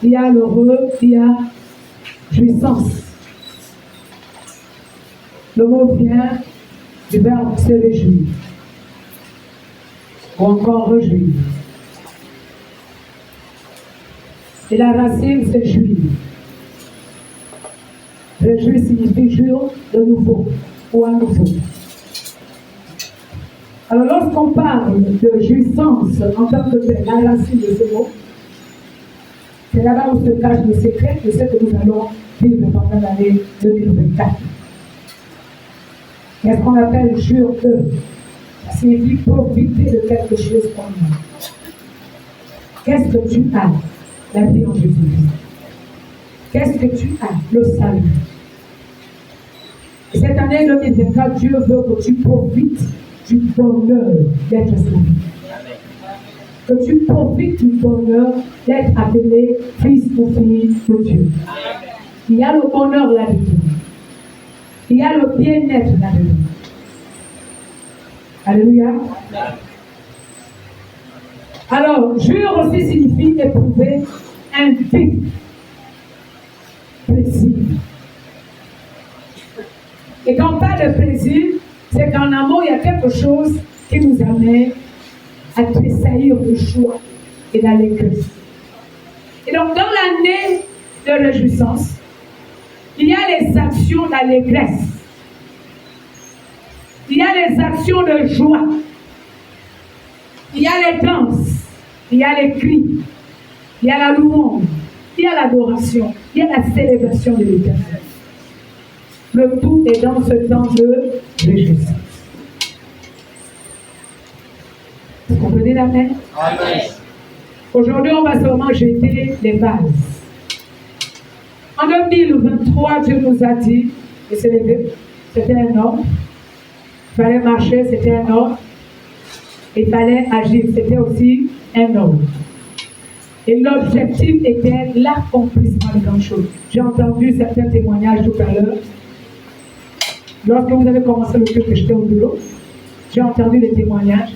il y a l'heureux, il y a jouissance. Le mot vient du verbe se réjouir, ou encore réjouir. Et la racine, c'est jouir. Réjouir signifie jour de nouveau, ou à nouveau. Alors, lorsqu'on parle de jouissance en tant que telle, la racine de ce mot, c'est là-bas où se cache le secret de ce que nous allons vivre pendant l'année 2024. Qu'est-ce qu'on appelle jure de? Ça signifie profiter de quelque chose qu'on a. Qu'est-ce que tu as? La vie en Jésus-Christ. Qu'est-ce que tu as? Le salut. Et cette année 2024, Dieu veut que tu profites du bonheur d'être sauvé. Que tu profites du bonheur d'être appelé fils ou fille de Dieu. Il y a le bonheur là-dedans. Il y a le bien-être là-dedans. Alléluia. Alors, jure aussi signifie éprouver un vif plaisir. Et quand on parle de plaisir, c'est qu'en amour, il y a quelque chose qui nous amène à tressaillir de joie et d'allégresse. Et donc, dans l'année de réjouissance, il y a les actions d'allégresse. Il y a les actions de joie. Il y a les danses. Il y a les cris. Il y a la louange. Il y a l'adoration. Il y a la célébration de l'Éternel. Le tout est dans ce temps de réjouissance. Vous comprenez l'amen? Amen. Aujourd'hui, on va seulement jeter les bases. En 2023, Dieu nous a dit de se lever. C'était un homme. Il fallait marcher, c'était un homme. Il fallait agir, c'était aussi un homme. Et l'objectif était l'accomplissement de grandes choses. J'ai entendu certains témoignages tout à l'heure. Lorsque vous avez commencé le culte que j'étais au bureau, j'ai entendu les témoignages.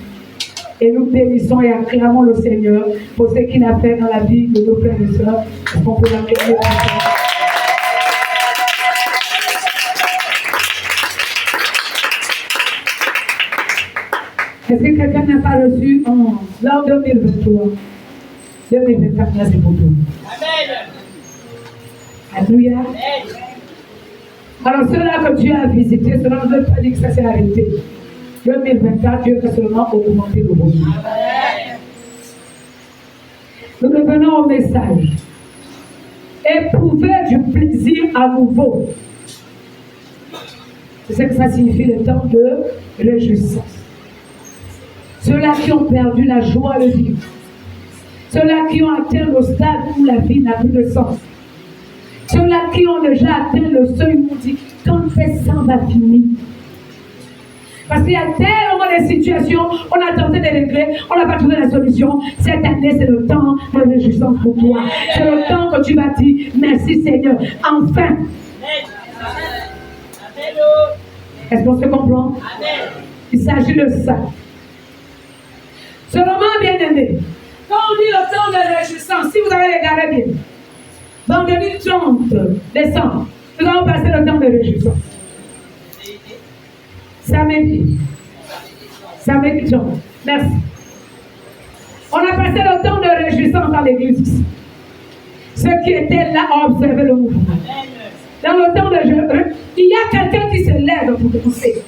Et nous bénissons et acclamons le Seigneur pour ce qu'il a fait dans la vie de nos frères et sœurs. Est-ce qu'on peut l'accueillir? Est-ce que quelqu'un n'a pas reçu l'an 2023? 2024, c'est pour tout. Amen. Alléluia. Alors, ceux-là que Dieu a visités, cela ne veut pas dire que ça s'est arrêté. 2024, Dieu peut seulement augmenter le volume. Nous revenons au message. Éprouver du plaisir à nouveau. C'est ce que ça signifie le temps de réjouissance. Ceux-là qui ont perdu la joie de vivre. Ceux-là qui ont atteint le stade où la vie n'a plus de sens. Ceux-là qui ont déjà atteint le seuil où on dit quand est-ce que ça va finir? Parce qu'il y a tellement de situations, on a tenté de régler, on n'a pas trouvé la solution. Cette année, c'est le temps de réjouissance pour toi. C'est le temps que tu vas dire merci Seigneur. Enfin. Est-ce qu'on se comprend? Il s'agit de ça. Seulement, bien aimé, quand on dit le temps de réjouissance, si vous avez regardé bien, vendredi 30 décembre, nous allons passer le temps de réjouissance. Samedi 30, merci. On a passé le temps de réjouissance dans l'église. Ceux qui étaient là ont observé le mouvement. Dans le temps de jeûne, il y a quelqu'un qui se lève pour danser.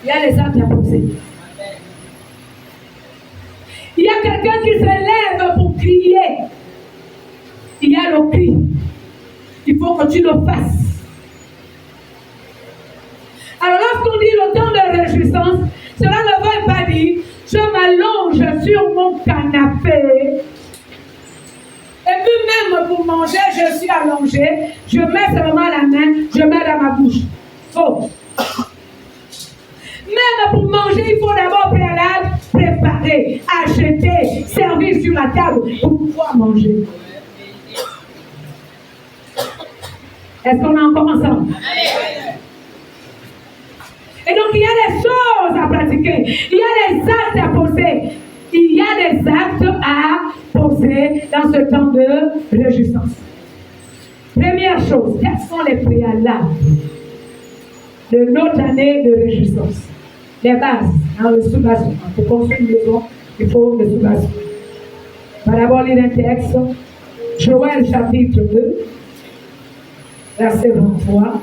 Il y a les actes à poser. Il y a quelqu'un qui se lève pour crier. Il y a le cri. Il faut que tu le fasses. Alors lorsqu'on dit le temps de réjouissance, cela ne veut pas dire je m'allonge sur mon canapé. Et puis même pour manger, je suis allongé. Je mets seulement la main, je mets dans ma bouche. Faux. Même pour manger, il faut d'abord préalable préparer, acheter, servir sur la table pour pouvoir manger. Est-ce qu'on est encore ensemble? Et donc il y a des choses à pratiquer, il y a des actes à poser, il y a des actes à poser dans ce temps de réjouissance. Première chose, quels sont les préalables de notre année de réjouissance? Les bases, dans le sous-basement. Pour construire une maison, il faut le sous-basement. On va d'abord lire un texte, Joël chapitre 2, verset 23.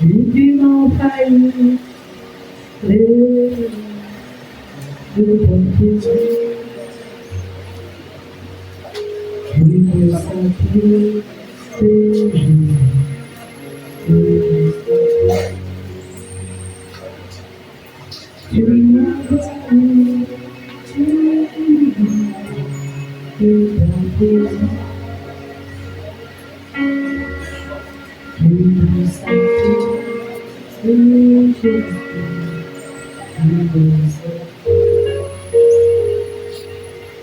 Tu m'as failli, de ton péché. Tu me sentis péché. Tu m'as failli, de ton péché.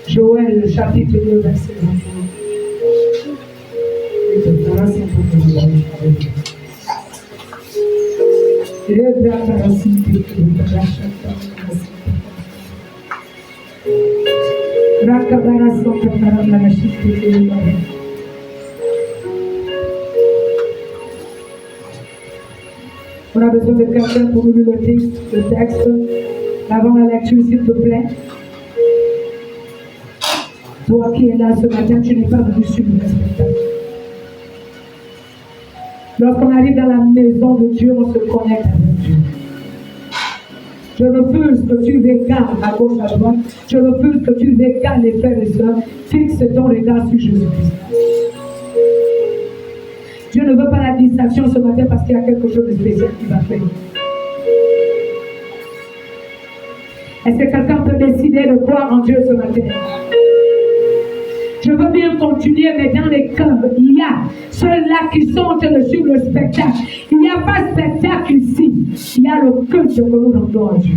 Joël, chapitre 2, verset 23. On a besoin de quelqu'un pour nous lire le texte avant la lecture, s'il te plaît. Toi qui es là ce matin, tu n'es pas venu suivre le spectacle. Lorsqu'on arrive dans la maison de Dieu, on se connecte avec Dieu. Je refuse que tu regardes à gauche, à droite. Je refuse que tu regardes les frères et sœurs. Fixe ton regard sur Jésus-Christ. Dieu ne veut pas la distraction ce matin parce qu'il y a quelque chose de spécial qui va faire. Est-ce que quelqu'un peut décider de croire en Dieu ce matin? Je veux bien continuer, mais dans les cœurs, il y a ceux-là qui sont en train de suivre le spectacle. Il n'y a pas de spectacle ici. Il y a le culte que nous rendons à Dieu.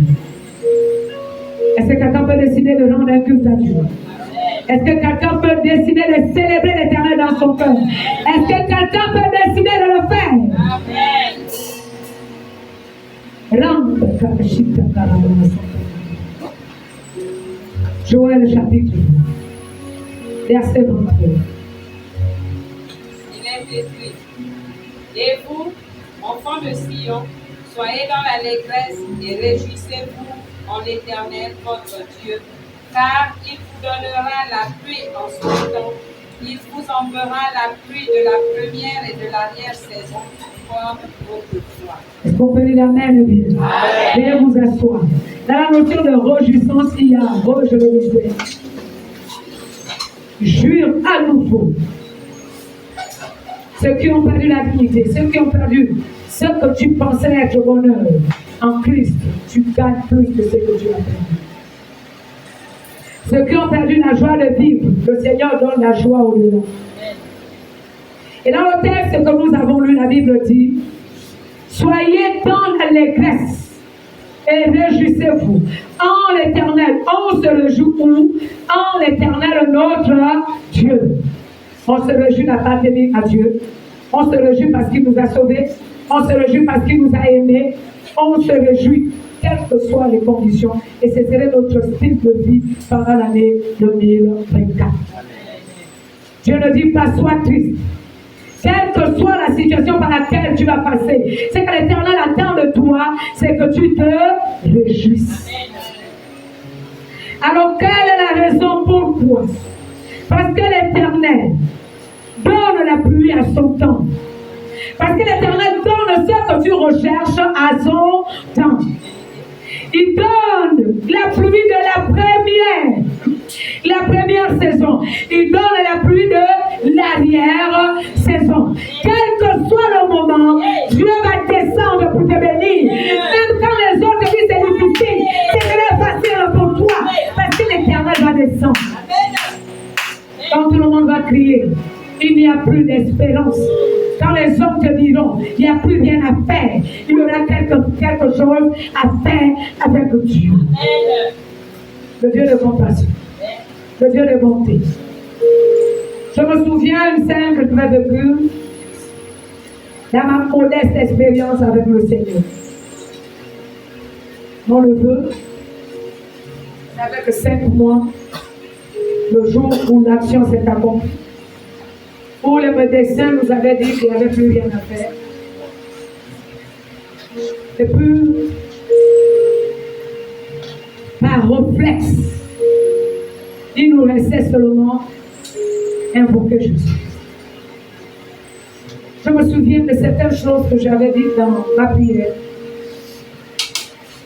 Est-ce que quelqu'un peut décider de rendre un culte à Dieu? Est-ce que quelqu'un peut décider de célébrer l'Éternel dans son cœur? Est-ce que quelqu'un peut décider de le faire? Joël chapitre 2, verset 23. Il est écrit: et vous, enfants de Sion, soyez dans l'allégresse et réjouissez-vous en l'Éternel votre Dieu, car il vous donnera la pluie en son temps, il vous enverra la pluie de la première et de l'arrière-saison, comme autrefois. Est-ce qu'on peut dire Amen bien? Veuillez vous asseoir. Dans la notion de réjouissance, il y a, je le disais, jure à nouveau. Ceux qui ont perdu la dignité, ceux qui ont perdu ce que tu pensais être bonheur en Christ, tu gagnes plus que ce que tu as perdu. Ceux qui ont perdu la joie de vivre, le Seigneur donne la joie au-delà. Et dans le texte que nous avons lu, la Bible dit: soyez dans l'allégresse et réjouissez-vous en l'Éternel. On se réjouit où? En l'Éternel, notre Dieu. On se réjouit d'appartenir à Dieu. On se réjouit parce qu'il nous a sauvés. On se réjouit parce qu'il nous a aimés. On se réjouit quelles que soient les conditions. Et ce serait notre style de vie pendant l'année 2024. Dieu ne dit pas sois triste. Quelle que soit la situation par laquelle tu vas passer, c'est que l'Éternel attend de toi, c'est que tu te réjouisses. Alors, quelle est la raison pourquoi? Parce que l'Éternel donne la pluie à son temps. Parce que l'Éternel donne ce que tu recherches à son temps. Il donne la pluie de la première saison. Il donne la pluie de l'arrière-saison. Quel que soit le moment, Dieu va descendre pour te bénir. Même quand les autres disent c'est difficile, c'est très facile pour toi. Parce que l'Éternel va descendre. Quand tout le monde va crier, il n'y a plus d'espérance. Quand les hommes te diront, il n'y a plus rien à faire, il y aura quelque chose à faire avec Dieu. Le Dieu de compassion, le Dieu de bonté. Je me souviens une scène que tu as vécue dans ma modeste expérience avec le Seigneur. Mon neveu n'avait que 5 mois le jour où l'action s'est accomplie. Où le médecin nous avait dit qu'il n'y avait plus rien à faire. Et puis, par réflexe, il nous restait seulement invoquer Jésus. Je me souviens de certaines choses que j'avais dites dans ma prière.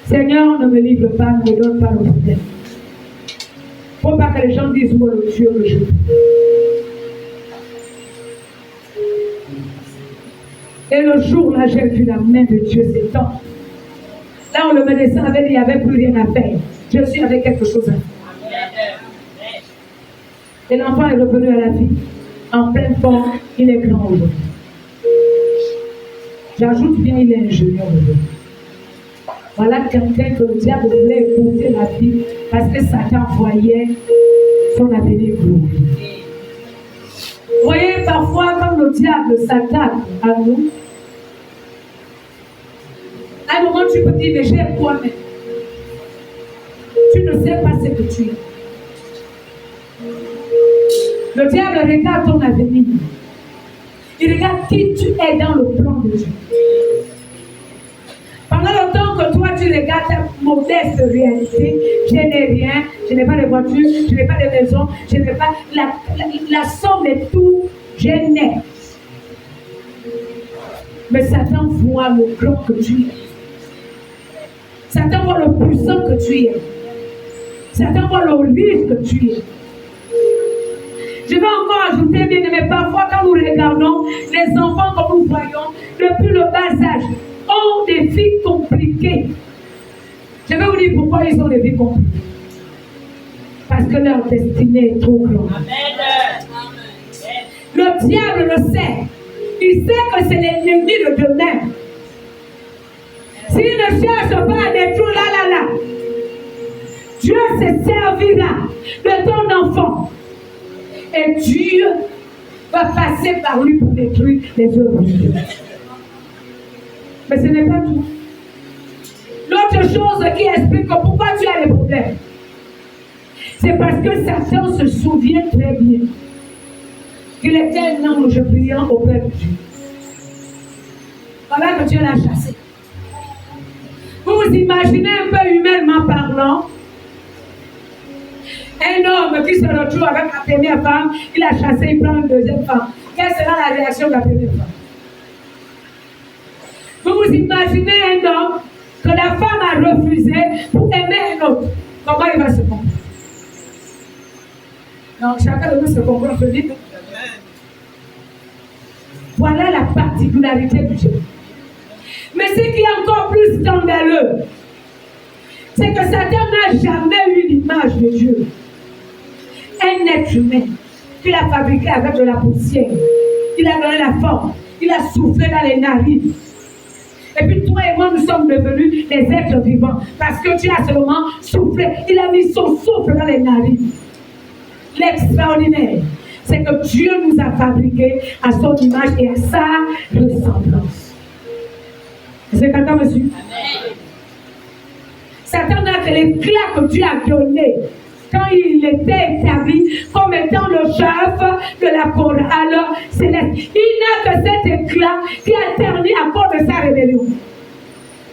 Seigneur, ne me livre pas, ne me donne pas le problème. Il ne faut pas que les gens disent, moi, le Dieu que je veux. Et le jour là, j'ai vu la main de Dieu s'étendre. Là où le médecin avait dit qu'il n'y avait plus rien à faire. Jésus avait quelque chose à faire. Et l'enfant est revenu à la vie. En pleine forme, il est grand aujourd'hui. J'ajoute bien, il est ingénieur aujourd'hui. Voilà quelqu'un que le diable voulait écouter la vie parce que Satan voyait son avenir glorieux. Vous voyez, parfois, quand le diable s'attaque à nous, à un moment, tu peux dire, mais j'ai quoi même? Tu ne sais pas ce que tu es. Le diable regarde ton avenir. Il regarde qui tu es dans le plan de Dieu. Pendant le temps que toi, tu regardes ta modeste réalité, je n'ai rien, je n'ai pas de voiture, je n'ai pas de maison, je n'ai pas la somme de tout, je n'ai. Mais Satan voit le grand que tu es. Satan voit le puissant que tu es. Satan voit le riche que tu es. Je vais encore ajouter, bien aimé, parfois quand nous regardons les enfants comme nous voyons, depuis le bas âge, ont des vies compliquées. Je vais vous dire pourquoi ils ont des vies compliquées. Parce que leur destinée est trop grande. Le diable le sait. Il sait que c'est l'ennemi de demain. S'il ne cherche pas à détruire là, Dieu se servira de ton enfant. Et Dieu va passer par lui pour détruire les œuvres de Dieu. Mais ce n'est pas tout. L'autre chose qui explique pourquoi tu as les problèmes, c'est parce que Satan se souvient très bien qu'il était un ange priant auprès de Dieu. Voilà que Dieu l'a chassé. Vous vous imaginez un peu humainement parlant, un homme qui se retrouve avec la première femme, il a chassé, il prend une deuxième femme. Quelle sera la réaction de la première femme? Vous vous imaginez un homme que la femme a refusé pour aimer un autre. Comment il va se comprendre? Donc chacun de nous se comprend, je dis. Voilà la particularité du Dieu. Mais ce qui est encore plus scandaleux, c'est que Satan n'a jamais eu l'image de Dieu. Un être humain qu'il a fabriqué avec de la poussière. Il a donné la forme. Il a soufflé dans les narines. Et puis toi et moi, nous sommes devenus des êtres vivants. Parce que Dieu a seulement soufflé. Il a mis son souffle dans les narines. L'extraordinaire, c'est que Dieu nous a fabriqués à son image et à sa ressemblance. Est-ce que quelqu'un me suit? Satan n'a que l'éclat que Dieu a donné quand il était établi comme étant le chef de la chorale céleste. Il n'a que cet éclat qui a terni à cause de sa rébellion.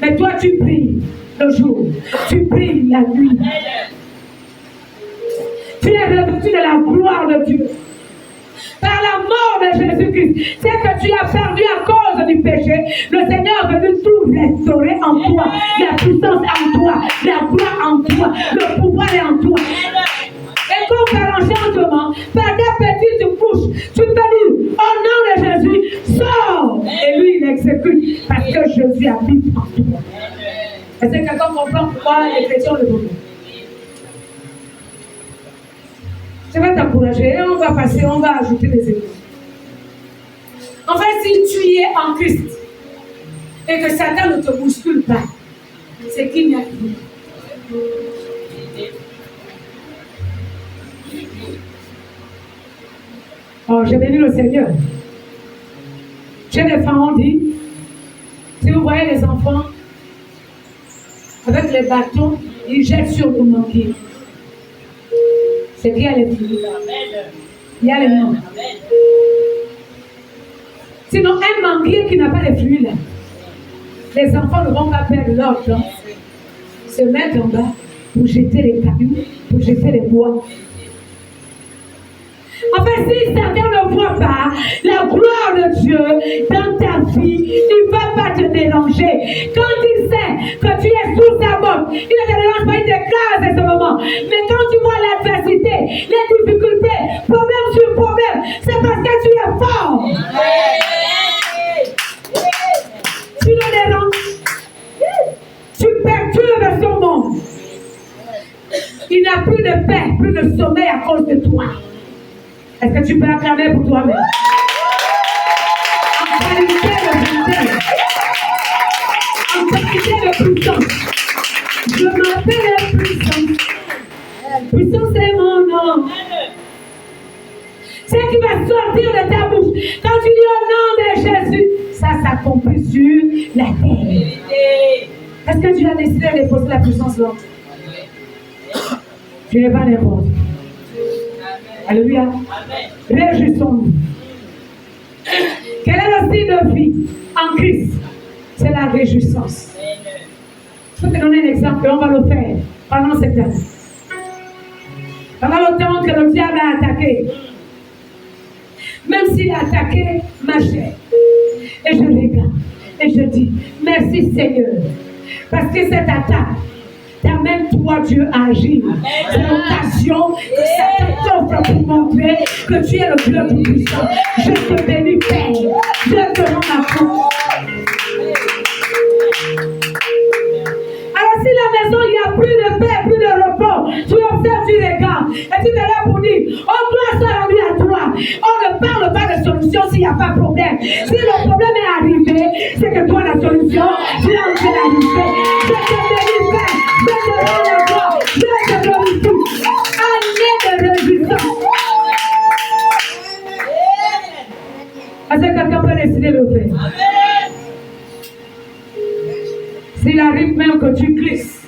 Mais toi, tu pries le jour, tu pries la nuit. Tu es revêtu de la gloire de Dieu. Par la mort de Jésus-Christ, c'est que tu as perdu à cause du péché. Le Seigneur est venu tout restaurer en toi. La puissance en toi, la gloire en toi, le pouvoir est en toi. Et comme par enchantement, par ta petite bouche, tu peux dire, au nom de Jésus, sors. Et lui, il exécute parce que Jésus habite en toi. Est-ce que quelqu'un comprend pourquoi les chrétiens le font? Je vais t'encourager et on va passer, on va ajouter des éléments. En fait, si tu es en Christ et que Satan ne te bouscule pas, c'est qu'il n'y a rien. Oh, j'ai béni le Seigneur. Chez les femmes, on dit, si vous voyez les enfants, avec les bâtons, ils jettent sur le manguier. C'est qu'il y a les fruits. Il y a les noms. Sinon, un manguier qui n'a pas les fruits, là, les enfants ne vont pas perdre leur temps, se mettre en bas pour jeter les cailloux, pour jeter les bois. En fait, si certains ne voient pas la gloire de Dieu dans ta vie, il ne va pas te déranger. Quand il sait que tu es sous sa botte, il ne te dérange pas, il t'écrase à ce moment. Mais quand tu vois l'adversité, les difficultés, problème sur problème, c'est parce que tu es fort. Tu le déranges. Tu perturbes son monde. Il n'a plus de paix, plus de sommeil à cause de toi. Est-ce que tu peux acclamer pour toi-même? En qualité de puissance. En qualité de puissance. Je m'appelle puissance. Puissance c'est mon nom. C'est qui va sortir de ta bouche. Quand tu dis au nom de Jésus, ça s'accomplit sur la terre. Est-ce que tu as décidé de déposer la puissance là? Tu n'es pas n'importe. Alléluia. Réjouissons-nous. Quel est le style de vie en Christ? C'est la réjouissance. Je vais te donner un exemple et on va le faire pendant cette année. Pendant le temps que le diable a attaqué, même s'il a attaqué ma chair, et je regarde et je dis merci Seigneur, parce que cette attaque t'amène toi Dieu à agir. C'est l'occasion que ça t'offre pour montrer que tu es le Dieu tout-puissant. Je te bénis Père, je te rends ma foi. Alors si la maison il n'y a plus de paix, plus de repos, tu observes, tu regardes et tu te lèves pour dire oh gloire soit rendue à toi. On ne parle pas de solution s'il n'y a pas de problème. Si le problème est arrivé, c'est que toi la solution, tu es en train d'arriver. Je te bénis Père, je te rends la gloire, je te glorifie. Année de réjouissance. Est-ce que quelqu'un peut décider de le faire? S'il arrive même que tu glisses,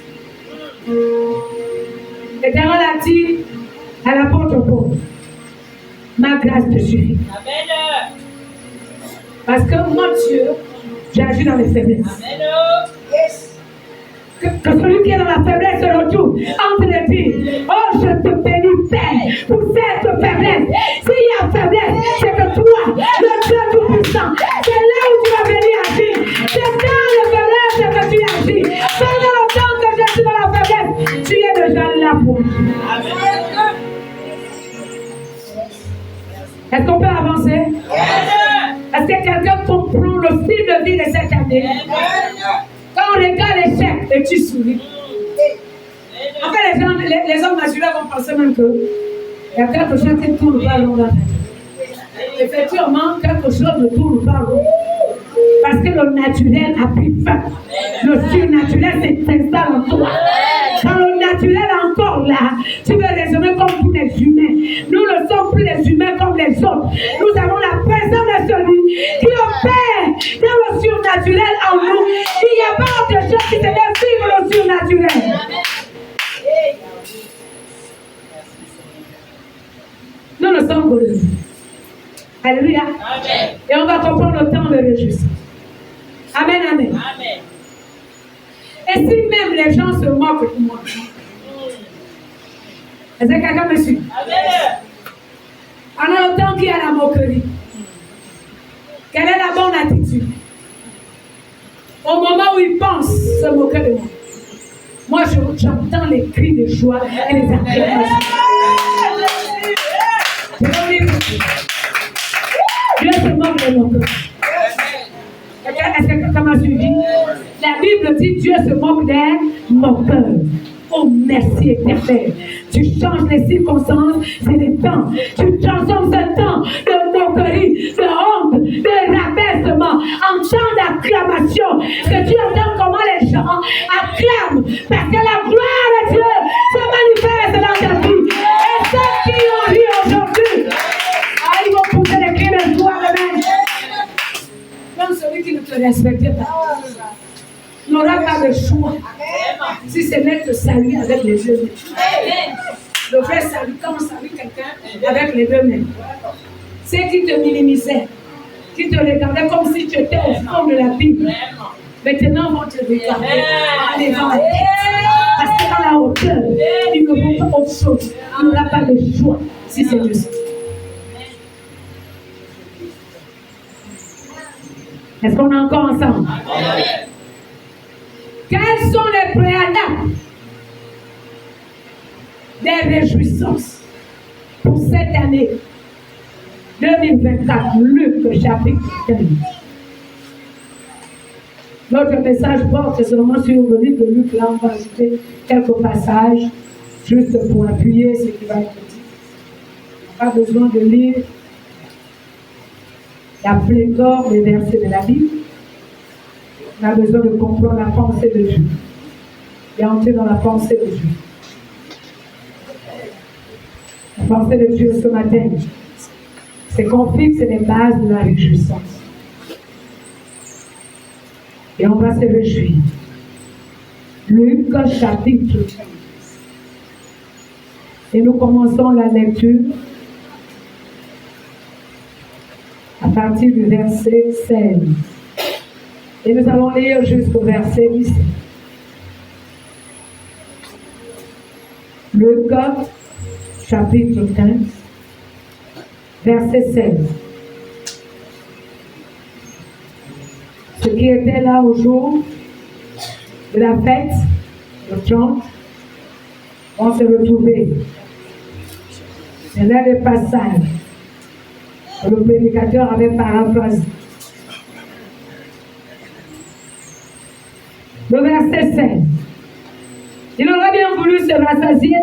l'Éternel a dit à la porte aux pauvres, ma grâce te suffit. Parce que moi, Dieu, j'agis dans les faiblesses. Que celui qui est dans la faiblesse se retrouve entre les dire, oh, je te bénis, Père, pour cette faiblesse. S'il y a faiblesse, c'est que toi, le Dieu tout-puissant, c'est là où tu vas venir agir. C'est dans les faiblesses que tu agis. Pendant le temps que je suis dans la faiblesse, tu es déjà là pour moi. Est-ce qu'on peut avancer? Est-ce que quelqu'un comprend le style de vie de cette année? Quand on regarde l'échec et tu souris. En fait, les hommes naturels vont penser même que il y a quelque chose qui tourne pas rond dans ta vie. Effectivement, quelque chose ne tourne pas rond. Parce que le naturel a pris fin. Le surnaturel s'installe en toi. Quand le naturel est encore là, tu veux raisonner comme tous les humains. Nous ne sommes plus les humains comme les autres. Nous avons la présence de celui qui opère dans le surnaturel en nous. Il n'y a pas autre chose qui te laisse vivre le surnaturel. Nous ne sommes que les humains. Alléluia. Amen. Et on va comprendre le temps de réjouissance. Amen, amen. Amen. Et si même les gens se moquent de moi, est-ce que quelqu'un me suit? Amen. Pendant le temps qu'il y a la moquerie, quelle est la bonne attitude? Au moment où ils pensent se moquer de moi, j'entends les cris de joie et les acclamations. Dieu se moque de moqueurs. Est-ce que quelqu'un m'a suivi? La Bible dit Dieu se moque des moqueurs. Oh merci éternel. Tu changes les circonstances, c'est les temps. Tu transformes ce temps de moquerie, de honte, de rabaissement en temps d'acclamation. Que tu entends comment les gens acclament. Parce que la gloire de Dieu se manifeste dans ta vie. Et ceux qui ont ri aujourd'hui, ils vont pousser des cris de joie demain. respecter pas. Il n'aura pas de choix. Si ce n'est que saluer avec les deux mains. Le vrai salut, quand on salue quelqu'un avec les deux mains. C'est qui te minimisait, qui te regardait comme si tu étais au fond de la Bible. Maintenant, vont te regarder en levant la tête. Parce que dans la hauteur, ils ne vont pas autre chose. Il n'aura pas de choix si c'est Dieu. Est-ce qu'on est encore ensemble? Quels sont les préalables des réjouissances pour cette année 2024, Luc chapitre 15. Notre message porte seulement sur le livre de Luc. Là, on va ajouter quelques passages juste pour appuyer ce qui va être dit. On n'a pas besoin de lire la pléthore des versets de la Bible. On a besoin de comprendre la pensée de Dieu et entrer dans la pensée de Dieu. La pensée de Dieu ce matin, c'est qu'on fixe les bases de la réjouissance. Et on va se réjouir. Luc chapitre 15. Et nous commençons la lecture à partir du verset 16. Et nous allons lire jusqu'au verset 17. Luc chapitre 15, verset 16. Ceux qui étaient là au jour de la fête, le 30, vont se retrouver. C'est là le passage que le prédicateur avait paraphrasé. Le verset 16. Il aurait bien voulu se rassasier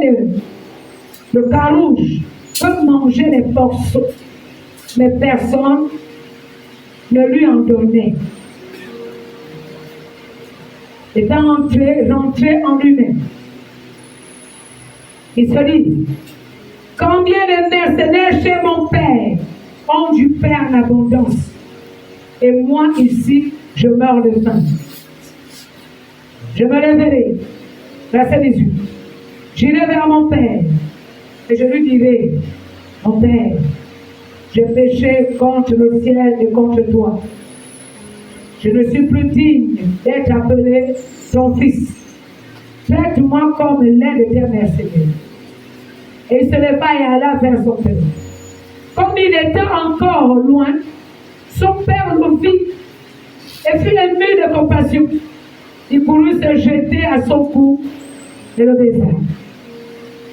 de carouge, comme manger les porceaux, mais personne ne lui en donnait. Étant rentré en lui-même, il se dit, combien de mercenaires chez mon père ont du pain en abondance, et moi ici, je meurs de faim. Je me lèverai, verset 18, j'irai vers mon père, et je lui dirai, mon père, j'ai péché contre le ciel et contre toi. Je ne suis plus digne d'être appelé ton fils. Traite-moi comme l'un de tes mercenaires. Et il se leva et alla vers son père. Comme il était encore loin, son père le vit et fut ému de compassion. Il voulut se jeter à son cou et le baisa.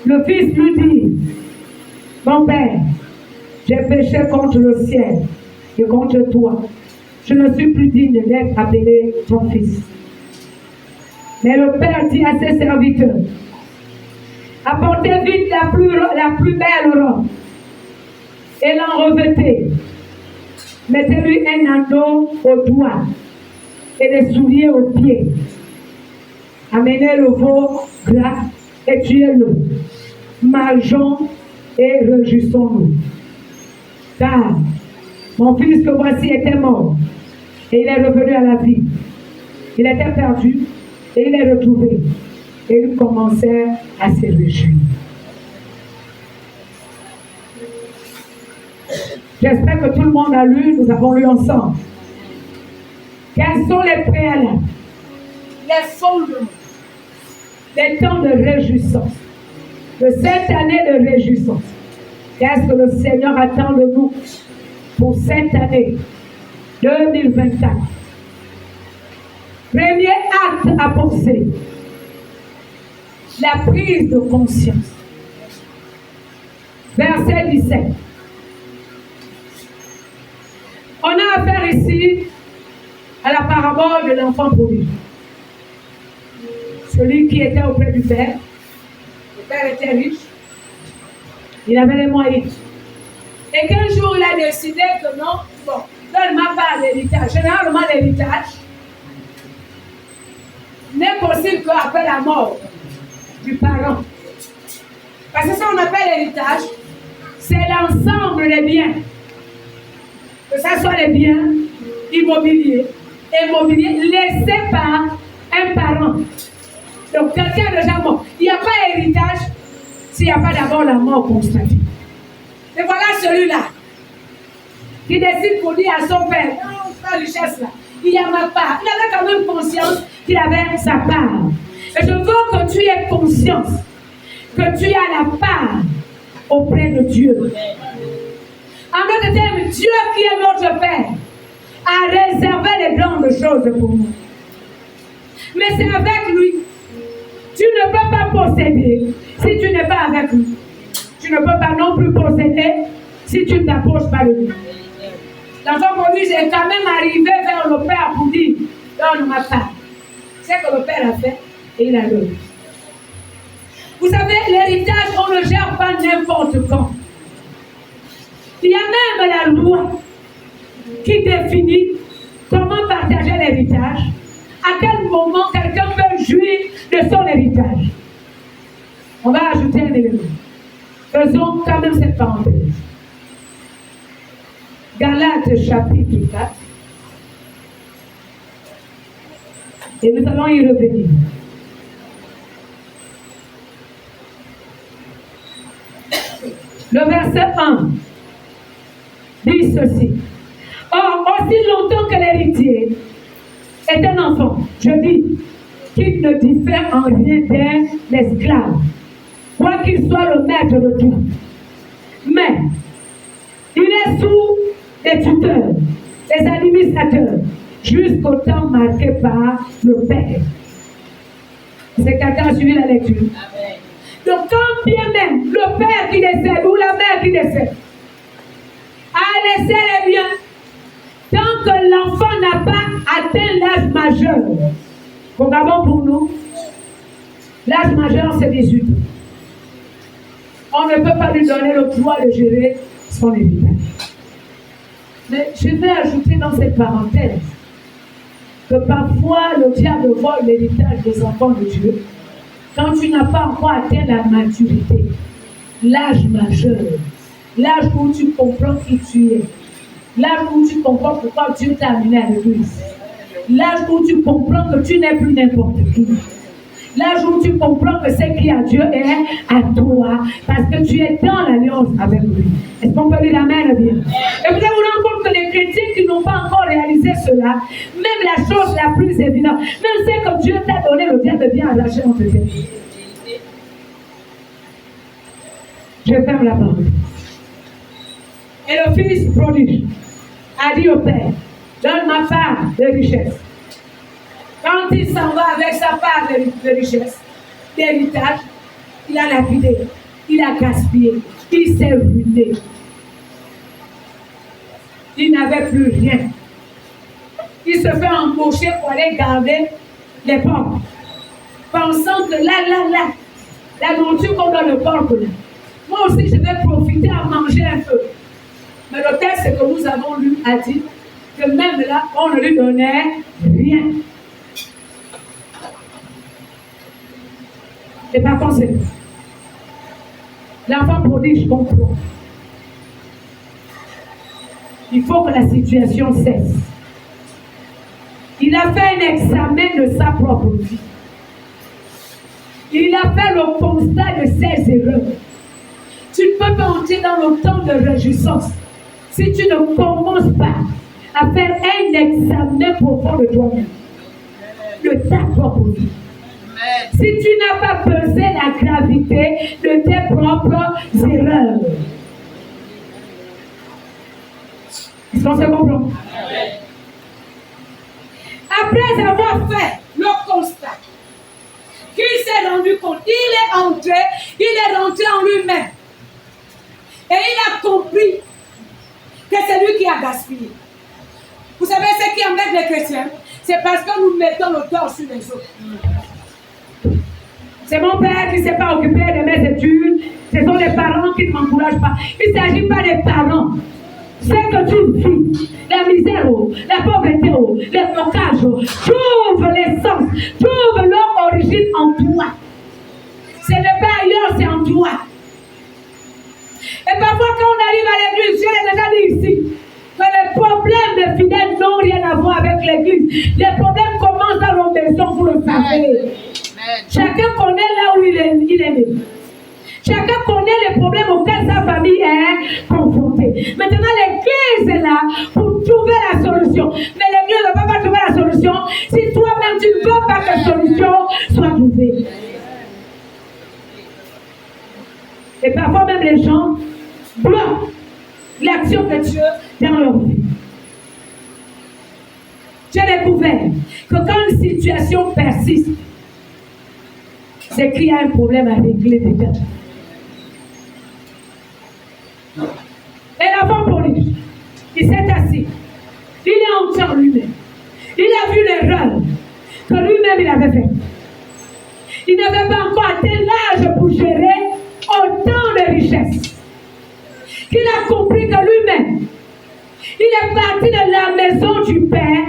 Le fils lui dit, mon père, j'ai péché contre le ciel et contre toi. Je ne suis plus digne d'être appelé ton fils. Mais le père dit à ses serviteurs, apportez vite la plus belle robe et l'en revêtez. Mettez-lui un anneau au doigt et des souliers aux pieds. Amenez le veau gras et tuez-le. Mangeons et réjouissons-nous. Car mon fils que voici était mort et il est revenu à la vie. Il était perdu et il est retrouvé. Et ils commencèrent à se réjouir. J'espère que tout le monde a lu, nous avons lu ensemble. Quels sont les préalables, les fondements, les temps de réjouissance, de cette année de réjouissance? Qu'est-ce que le Seigneur attend de nous pour cette année 2024? Premier acte à penser, la prise de conscience. Verset 17. On a affaire ici à la parabole de l'enfant prodigue. Celui qui était auprès du Père. Le Père était riche. Il avait les moyens. Et qu'un jour, il a décidé que non, bon, donne-moi pas l'héritage. Généralement, l'héritage n'est possible qu'après la mort du parent. Parce que ça, on appelle l'héritage, c'est l'ensemble des biens. Que ce soit les biens immobiliers immobilier laissé par un parent. Donc, quelqu'un est déjà mort. Il n'y a pas d'héritage s'il n'y a pas d'abord la mort constatée. Et voilà celui-là qui décide pour dire à son père, non, ta richesse là, il y a ma part. Il avait quand même conscience qu'il avait sa part. Et je veux que tu aies conscience que tu as la part auprès de Dieu. En d'autres termes, Dieu qui est notre Père a réservé les grandes choses pour nous. Mais c'est avec lui. Tu ne peux pas posséder si tu n'es pas avec lui. Tu ne peux pas non plus posséder si tu ne t'approches pas de lui. L'enfant prodige est quand même arrivé vers le Père pour dire, donne ma part. C'est ce que le Père a fait et il a donné. Vous savez, l'héritage, on ne le gère pas n'importe quand. Il y a même la loi qui définit comment partager l'héritage, à quel moment quelqu'un peut jouir de son héritage. On va ajouter un élément. Faisons quand même cette parenthèse. Galates chapitre 4. Et nous allons y revenir. Le verset 1 dit ceci. Or, aussi longtemps que l'héritier est un enfant, je dis qu'il ne diffère en rien d'un esclave, quoi qu'il soit le maître de tout. Mais il est sous les tuteurs, les administrateurs, jusqu'au temps marqué par le Père. C'est quelqu'un a suivi la lecture. Amen. Donc, quand bien même le père qui décède ou la mère qui décède a laissé les biens, tant que l'enfant n'a pas atteint l'âge majeur, regardons pour nous, l'âge majeur c'est 18 ans. On ne peut pas lui donner le droit de gérer son héritage. Mais je vais ajouter dans cette parenthèse que parfois le diable vole l'héritage des enfants de Dieu quand tu n'as pas encore atteint la maturité, l'âge majeur, l'âge où tu comprends qui tu es, l'âge où tu comprends pourquoi Dieu t'a amené à l'église, l'âge où tu comprends que tu n'es plus n'importe qui, l'âge où tu comprends que ce qui est à Dieu est à toi, parce que tu es dans l'alliance avec lui. Est-ce qu'on peut dire amen bien? Et vous allez vous rendre compte que les chrétiens qui n'ont pas encore réalisé cela, même la chose la plus évidente, même c'est que Dieu t'a donné, le diable vient arracher entre tes mains. Je ferme la porte. Et le fils prodige a dit au père, donne ma part de richesse. Quand il s'en va avec sa part de richesse, d'héritage, il a lapidé, il a gaspillé, il s'est ruiné. Il n'avait plus rien. Il se fait embaucher pour aller garder les porcs, pensant que là, la nourriture qu'on donne le porc, moi aussi je vais profiter à manger un peu. Mais le texte que nous avons lu a dit que même là, on ne lui donnait rien. Et par conséquent, l'enfant prodige comprend. Il faut que la situation cesse. Il a fait un examen de sa propre vie. Il a fait le constat de ses erreurs. Tu ne peux pas entrer dans le temps de réjouissance si tu ne commences pas à faire un examen profond de toi-même, de ta propre vie. Si tu n'as pas pesé la gravité de tes propres erreurs. Est-ce qu'on se comprend? Après avoir fait le constat qu'il s'est rendu compte, il est rentré en lui-même. Et il a compris que c'est lui qui a gaspillé. Vous savez ce qui embête les chrétiens? C'est parce que nous mettons le tort sur les autres. C'est mon père qui ne s'est pas occupé de mes études. Ce sont les parents qui ne m'encouragent pas. Il ne s'agit pas des parents. C'est que tu vis, la misère, la pauvreté, les blocages, trouve l'essence, trouve leur origine en toi. Ce n'est pas ailleurs, c'est en toi. Et parfois quand on arrive à l'église, je l'ai déjà dit ici, Mais les problèmes des fidèles n'ont rien à voir avec l'église. Les problèmes commencent dans nos maisons, vous le savez. Chacun connaît là où il est né. Chacun connaît les problèmes auxquels sa famille est confrontée. Maintenant, l'église est là pour trouver la solution. Mais l'église ne va pas trouver la solution si toi-même tu ne veux pas que la solution soit trouvée. Et parfois même les gens bloquent l'action de Dieu dans leur vie. J'ai découvert que quand une situation persiste, c'est qu'il y a un problème à régler déjà. Et l'enfant prodigue, il s'est assis. Il est entré en lui-même. Il a vu l'erreur que lui-même il avait faite. Il n'avait pas encore atteint l'âge pour gérer autant de richesses. Qu'il a compris que lui-même, il est parti de la maison du Père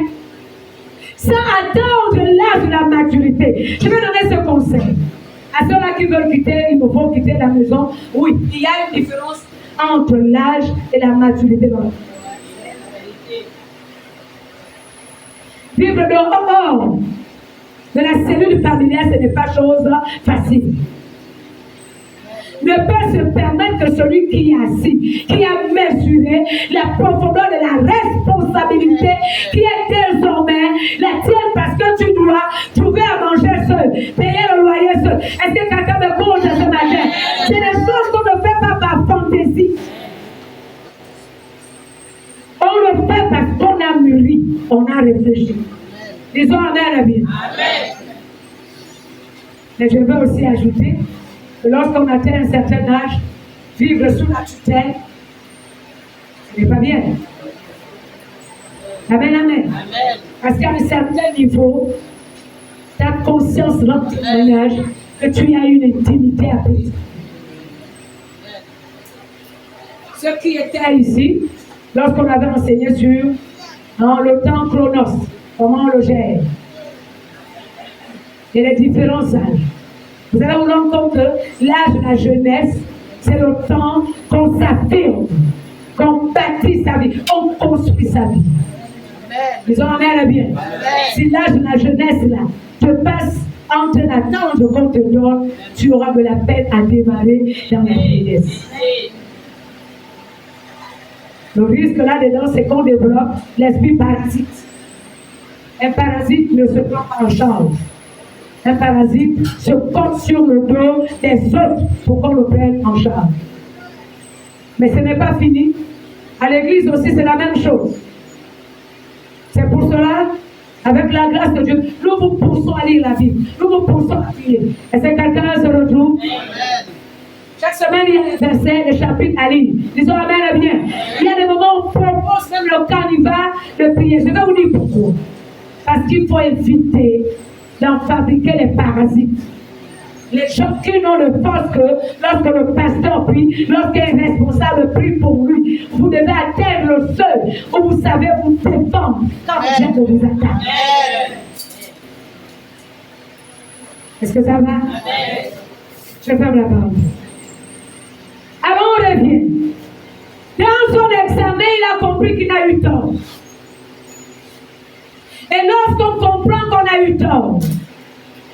sans attendre l'âge de la maturité. Je vais donner ce conseil. À ceux-là qui veulent quitter, il me faut quitter la maison. Oui, il y a une différence entre l'âge et la maturité dans la vie. Vivre dehors de la cellule familiale, ce n'est pas chose facile. Ne peut se permettre que celui qui est assis, qui a mesuré la profondeur de la responsabilité qui est désormais la tienne parce que tu dois trouver à manger seul, payer le loyer seul. Est-ce que quelqu'un me compte ce matin? C'est des choses qu'on ne fait pas par fantaisie. On le fait parce qu'on a mûri, on a réfléchi. Disons Amen, bien. Mais je veux aussi ajouter que lorsqu'on atteint un certain âge, vivre sous la tutelle, ce n'est pas bien. Amen, amen. Parce qu'à un certain niveau, ta conscience rend témoignage que tu as une intimité avec Dieu. Ce qui était ici, lorsqu'on avait enseigné sur le temps chronos, comment on le gère, et les différents âges. Vous allez vous rendre compte que l'âge de la jeunesse, c'est le temps qu'on s'affirme, qu'on bâtit sa vie, on construit sa vie. Disons Amen bien. Si l'âge de la jeunesse là, te passe entre la tente qu'on te donne, tu auras de la peine à démarrer dans la vieillesse. Le risque là-dedans, c'est qu'on développe l'esprit parasite. Un parasite ne se prend pas en charge. Un parasite se porte sur le dos des autres pour qu'on le prenne en charge. Mais ce n'est pas fini. À l'église aussi, c'est la même chose. C'est pour cela, avec la grâce de Dieu, nous vous poussons à lire la Bible. Nous vous poussons à prier. Est-ce que quelqu'un se retrouve? Chaque semaine, il y a des versets, des chapitres à lire. Disons Amen bien. Il y a des moments où on propose même le carnival de prier. Je vais vous dire pourquoi. Parce qu'il faut éviter d'en fabriquer les parasites. Les gens qui n'ont le force que lorsque le pasteur prie, lorsqu'un responsable prie pour lui, vous devez atteindre le seuil où vous savez vous défendre quand les gens vous attaquent. Est-ce que ça va? Je ferme la parole. Alors on revient. Dans son examen, il a compris qu'il a eu tort. Et lorsqu'on comprend qu'on a eu tort,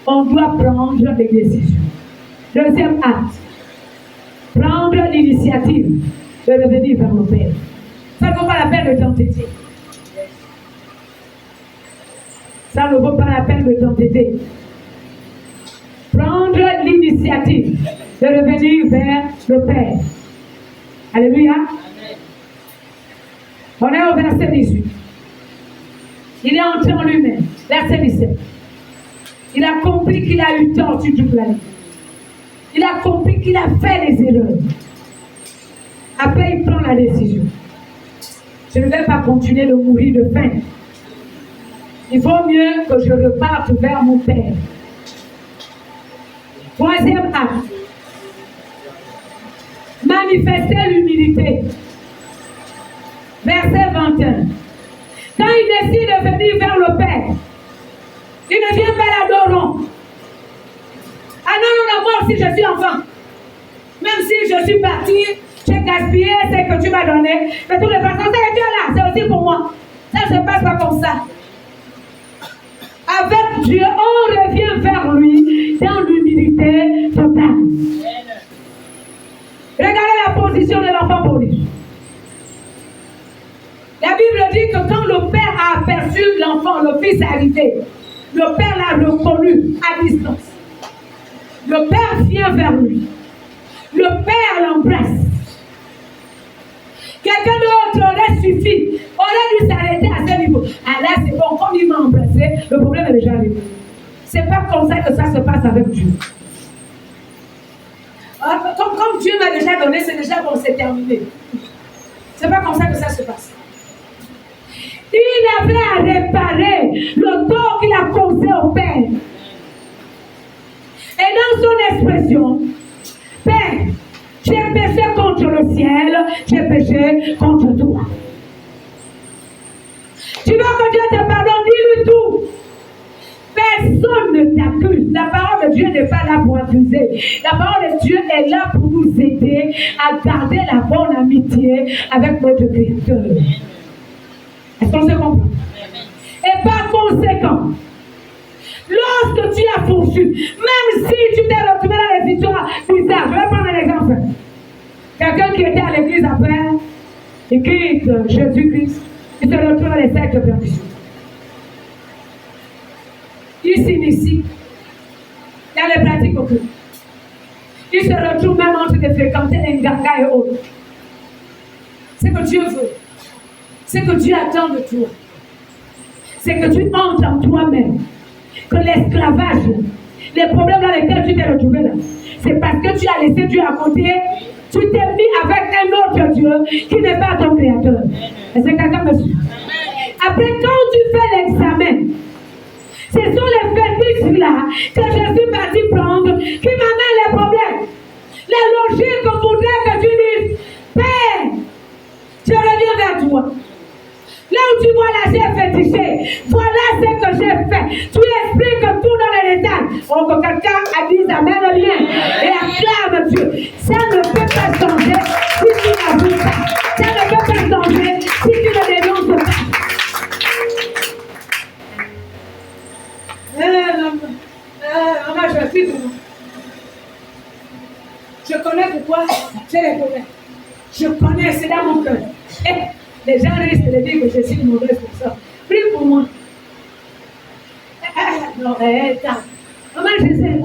on doit prendre des décisions. Deuxième acte, prendre l'initiative de revenir vers le Père. Ça ne vaut pas la peine de t'entêter. Ça ne vaut pas la peine de t'entêter. Prendre l'initiative de revenir vers le Père. Alléluia. On est au verset 18. Il est entré en lui-même. Verset 17. Il a compris qu'il a eu tort sur toute la vie. Il a compris qu'il a fait des erreurs. Après, il prend la décision. Je ne vais pas continuer de mourir de faim. Il vaut mieux que je reparte vers mon Père. Troisième acte. Manifester l'humilité. Verset 21. Quand il décide de venir vers le Père, il ne vient pas l'adorant. Ah non, moi aussi je suis enfant. Même si je suis parti, j'ai gaspillé ce que tu m'as donné. De toutes les façons, c'est Dieu là. c'est aussi pour moi. Ça ne se passe pas comme ça. Avec Dieu, on revient vers lui dans l'humilité totale. Regardez la position de l'enfant prodige. La Bible dit que quand le père a aperçu l'enfant, le fils est arrivé, le père l'a reconnu à distance. Le père vient vers lui. Le père l'embrasse. Quelqu'un d'autre aurait suffi, aurait dû s'arrêter à ce niveau. Ah là, c'est bon, comme il m'a embrassé, le problème est déjà réglé. C'est pas comme ça que ça se passe avec Dieu. Comme Dieu m'a déjà donné, c'est déjà bon, c'est terminé. C'est pas comme ça que ça se passe. Il avait à réparer le tort qu'il a causé au Père. Et dans son expression, Père, j'ai péché contre le ciel, j'ai péché contre toi. Tu veux que Dieu te pardonne, dis-lui tout. Personne ne t'accuse. La parole de Dieu n'est pas là pour accuser. La parole de Dieu est là pour nous aider à garder la bonne amitié avec notre Créateur. Est-ce qu'on se comprend? Et par conséquent, lorsque tu as fourchu, même si tu t'es retrouvé dans les histoires bizarres, je vais prendre un exemple. Quelqu'un qui était à l'église après, il quitte Jésus-Christ, il se retrouve dans les sectes de perdition. Il s'initie dans les pratiques occultes. Il se retrouve même en train de fréquenter les Nganga et autres. C'est que Dieu veut. C'est que Dieu attend de toi. C'est que tu entres en toi-même. Que l'esclavage, les problèmes dans lesquels tu t'es retrouvé là, c'est parce que tu as laissé Dieu à côté. Tu t'es mis avec un autre Dieu qui n'est pas ton créateur. Est-ce que quelqu'un me suit? Après, quand tu fais l'examen, ce sont les fétiches là que je suis parti prendre qui m'amènent les problèmes. La logique voudrait que tu dises, Père, je reviens vers toi. Là où tu vois la j'ai fétiché, voilà ce que j'ai fait. Tu expliques tout dans les détails. Oh, que quelqu'un a dit amen le lien et acclame Dieu. Ça ne peut pas changer si tu n'avoues pas. Ça ne peut pas changer si tu ne dénonces pas. Maman, je suis pour moi. Je connais pourquoi j'ai les problèmes. Je connais, c'est dans mon cœur. Les gens risquent de dire que je suis une mauvaise personne. Prie pour moi. Non, attends. Maman, je sais.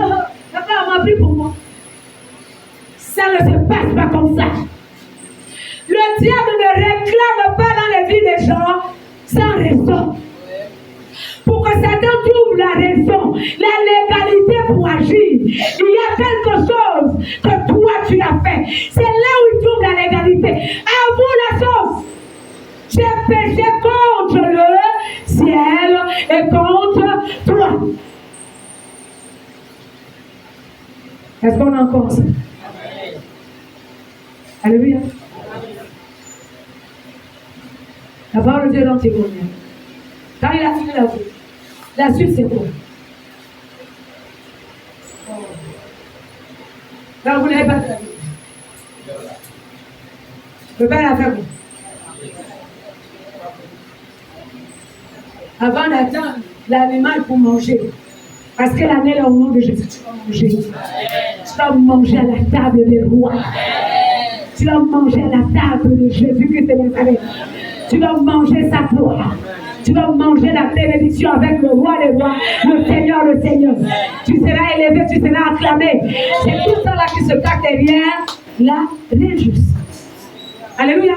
Papa, maman, prie pour moi. Ça ne se passe pas comme ça. Le diable ne réclame pas dans les vies des gens sans raison. Pour que Satan trouve la raison, la légalité pour agir, il y a quelque chose que toi tu as fait. C'est là où il trouve la légalité. Avoue la chose. J'ai péché contre le ciel et contre toi. Est-ce qu'on a encore ça? Alléluia. La parole de Dieu dans tes combien? Quand il a fini la suite c'est quoi? Quand vous n'avez pas de la vie, je ne peux pas la faire. Avant d'attendre l'animal pour manger. Parce que l'année est au nom de Jésus, tu vas manger. Tu vas manger à la table des rois. Tu vas manger à la table de Jésus-Christ de Nazareth. Tu vas manger sa gloire. Tu vas manger la bénédiction avec le roi des rois, le Seigneur, le Seigneur. Tu seras élevé, tu seras acclamé. C'est tout ça là qui se cache derrière la réjouissance. Alléluia.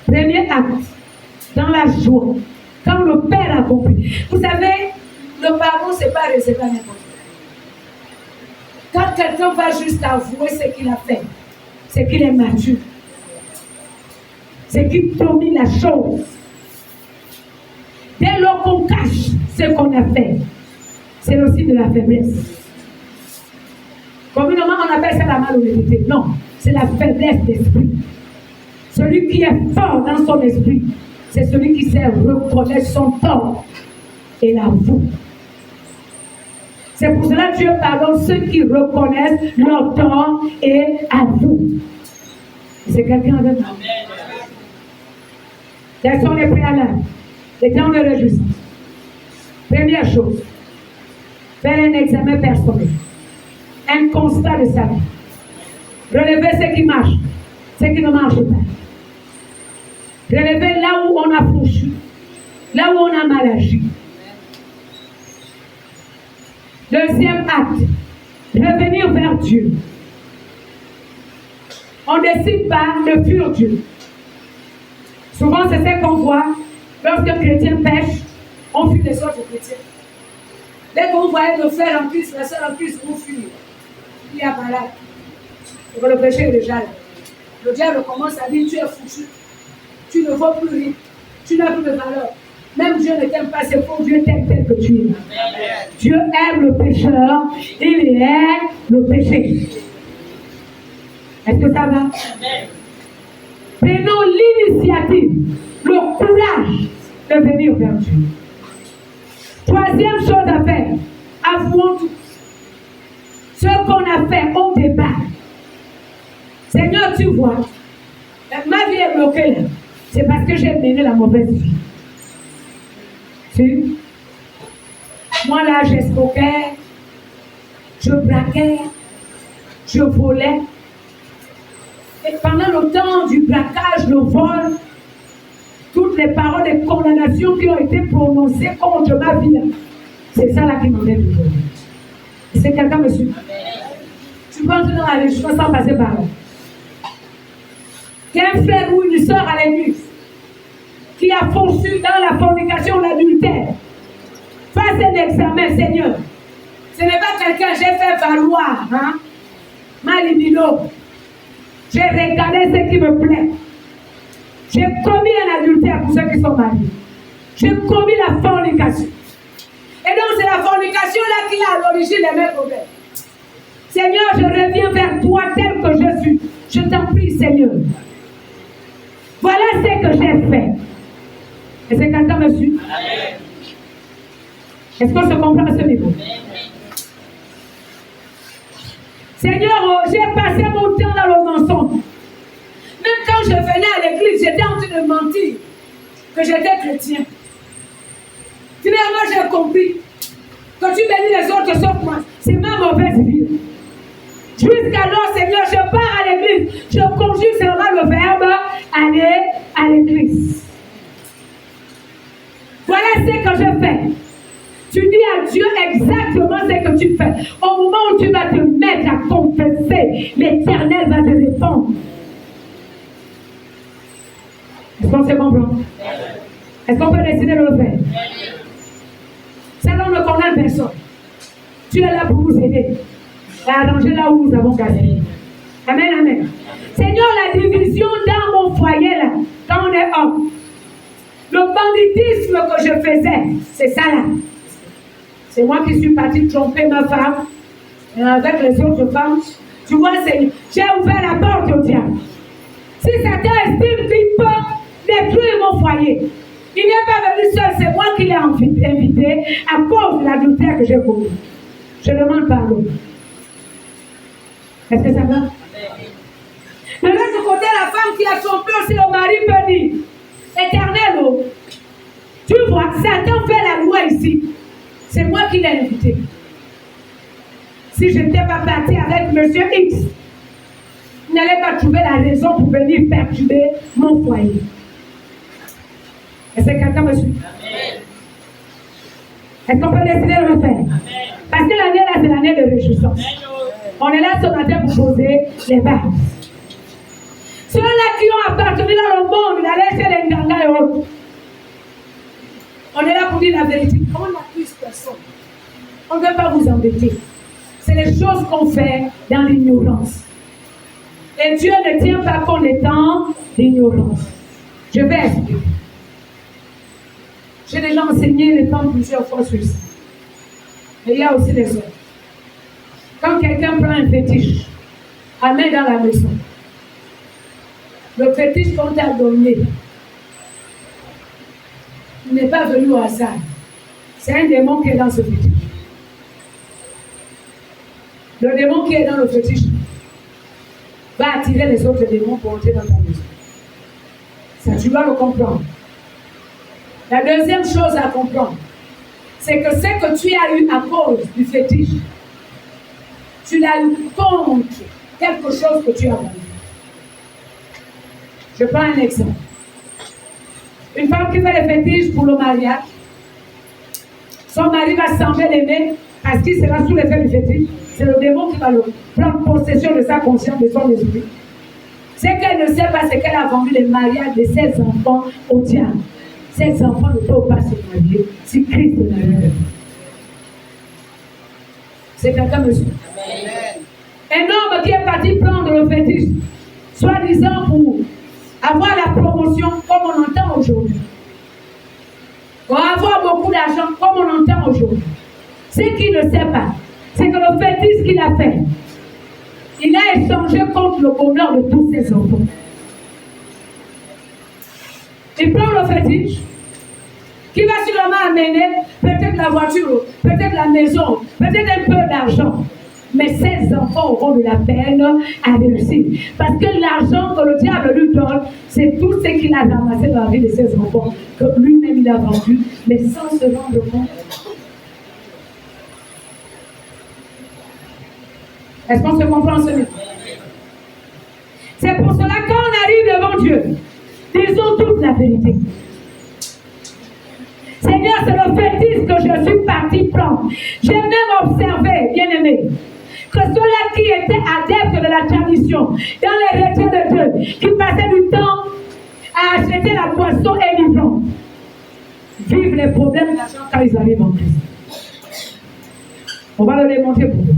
Premier acte, dans la joie, quand le Père a compris. Vous savez, le pardon, ce n'est pas réservé à n'importe qui. Quand quelqu'un va juste avouer ce qu'il a fait, c'est qu'il est mature. C'est qu'il domine la chose. Dès lors qu'on cache ce qu'on a fait, c'est aussi de la faiblesse. Communément, on appelle ça la malhonnêteté. Non, c'est la faiblesse d'esprit. Celui qui est fort dans son esprit, c'est celui qui sait reconnaître son tort et l'avoue. C'est pour cela que Dieu pardonne ceux qui reconnaissent leur tort et avouent. C'est quelqu'un de nous. Quels sont les préalables? Les temps de réjouissance. Première chose, faire un examen personnel, un constat de sa vie. Relever ce qui marche, ce qui ne marche pas. Relever là où on a fauché, là où on a mal agi. Deuxième acte, revenir vers Dieu. On ne décide pas de fuir Dieu. Souvent, c'est ce qu'on voit lorsqu'un chrétien pêche, on fuit les autres chrétiens. Dès qu'on voit le frère en Christ, la sœur en Christ, on fuit. Il y a malade. Le péché est déjà là. Le diable commence à dire tu es foutu, tu ne vaux plus rien, tu n'as plus de valeur. Même Dieu ne t'aime pas, c'est pour Dieu t'aime tel que tu es. Amen. Dieu aime le pécheur, il aime le péché. Est-ce que ça va? Amen. Prenons l'initiative, le courage de venir vers Dieu. Troisième chose à faire, avouons tout. Ce qu'on a fait au départ. Seigneur, tu vois, ma vie est bloquée là. C'est parce que j'ai mené la mauvaise vie. Tu? Moi là, j'escroquais, je braquais, je volais. Et pendant le temps du braquage, le vol, toutes les paroles de condamnation qui ont été prononcées contre ma vie, c'est ça là qui m'enlève du vol. C'est quelqu'un, monsieur. Tu peux entrer dans la région sans passer par là. Qu'un frère ou une soeur à l'église qui a fauché dans la fornication, l'adultère, fasse un examen, Seigneur. Ce n'est pas quelqu'un, j'ai fait valoir, hein? Ma libido. J'ai regardé ce qui me plaît. J'ai commis un adultère pour ceux qui sont mariés. J'ai commis la fornication. Et donc c'est la fornication là qui est à l'origine des mêmes problèmes. Seigneur, je reviens vers toi tel que je suis. Je t'en prie, Seigneur. Voilà ce que j'ai fait. Et c'est quelqu'un me suit. Est-ce qu'on se comprend à ce niveau? Seigneur, j'ai passé mon temps dans le mensonge. Même quand je venais à l'église, j'étais en train de mentir que j'étais chrétien. Finalement, j'ai compris que tu bénis les autres sauf moi. C'est ma mauvaise vie. Jusqu'alors, Seigneur, je pars à l'église. Je conjugue seulement le verbe aller à l'église. Voilà ce que je fais. Tu dis à Dieu exactement ce que tu fais. Au moment où tu vas te mettre à confesser, l'Éternel va te répondre. Est-ce qu'on se comprend? Est-ce qu'on peut décider de le faire? Selon ne condamne personne. Tu es là pour nous aider à arranger là où nous avons cassé. Amen, amen. Seigneur, la division dans mon foyer là, quand on est homme, le banditisme que je faisais, c'est ça là. C'est moi qui suis partie tromper ma femme avec les autres femmes. Tu vois, Seigneur, j'ai ouvert la porte au diable. Si Satan estime qu'il peut détruire mon foyer, il n'est pas venu seul, c'est moi qui l'ai invité à cause de l'adultère que j'ai commis. Je demande pardon. Est-ce que ça va? De l'autre côté, la femme qui a trompé aussi le mari peut dire, Éternel, oh, tu vois, Satan fait la loi ici. C'est moi qui l'ai invité. Si je n'étais pas parti avec monsieur X, il n'allait pas trouver la raison pour venir perturber mon foyer. Est-ce que quelqu'un me suit? Est-ce qu'on peut décider de le faire? Amen. Parce que l'année là, c'est l'année de réjouissance. On est là ce matin pour poser les bases. Ceux-là qui ont appartenu dans le monde, ils allaient chez les Nganga et autres. On est là pour dire la vérité. On n'accuse personne. On ne veut pas vous embêter. C'est les choses qu'on fait dans l'ignorance. Et Dieu ne tient pas compte des temps d'ignorance. Je vais expliquer. J'ai déjà enseigné les temps plusieurs fois sur ça. Mais il y a aussi les autres. Quand quelqu'un prend un fétiche, amène dans la maison, le fétiche qu'on t'a donné, il n'est pas venu au hasard. C'est un démon qui est dans ce fétiche. Le démon qui est dans le fétiche, va attirer les autres démons pour entrer dans ta maison. Ça, tu dois le comprendre. La deuxième chose à comprendre, c'est que ce que tu as eu à cause du fétiche, tu l'as eu contre quelque chose que tu as vendu. Je prends un exemple. Une femme qui fait le fétiche pour le mariage, son mari va sembler l'aimer parce qu'il sera sous l'effet du fétiche. C'est le démon qui va prendre possession de sa conscience, de son esprit. Ce qu'elle ne sait pas, c'est qu'elle a vendu le mariage de ses enfants au diable. Ces enfants ne peuvent pas se marier si Christ est dans leur vie. C'est quelqu'un de suite. Un homme qui est parti prendre le fétiche, soi-disant pour avoir la promotion comme on entend aujourd'hui. Pour avoir beaucoup d'argent comme on entend aujourd'hui. Ce qu'il ne sait pas, c'est que le fétiche qu'il a fait, il a échangé contre le bonheur de tous ses enfants. Il prend le fétiche, qui va sûrement amener peut-être la voiture, peut-être la maison, peut-être un peu d'argent. Mais ses enfants auront de la peine à réussir. Parce que l'argent que le diable lui donne, c'est tout ce qu'il a ramassé dans la vie de ses enfants, que lui-même il a vendu, mais sans se rendre compte. Est-ce qu'on se comprend ce mot? C'est pour cela quand on arrive devant Dieu, disons toute la vérité. Seigneur, c'est le fétiche que je suis parti prendre. J'ai même observé, bien aimé, que ceux-là qui étaient adeptes de la tradition, dans les retraits de Dieu, qui passaient du temps à acheter la boisson et l'ivron, vivent les problèmes d'argent quand ils arrivent en Christ. On va le démontrer pour vous.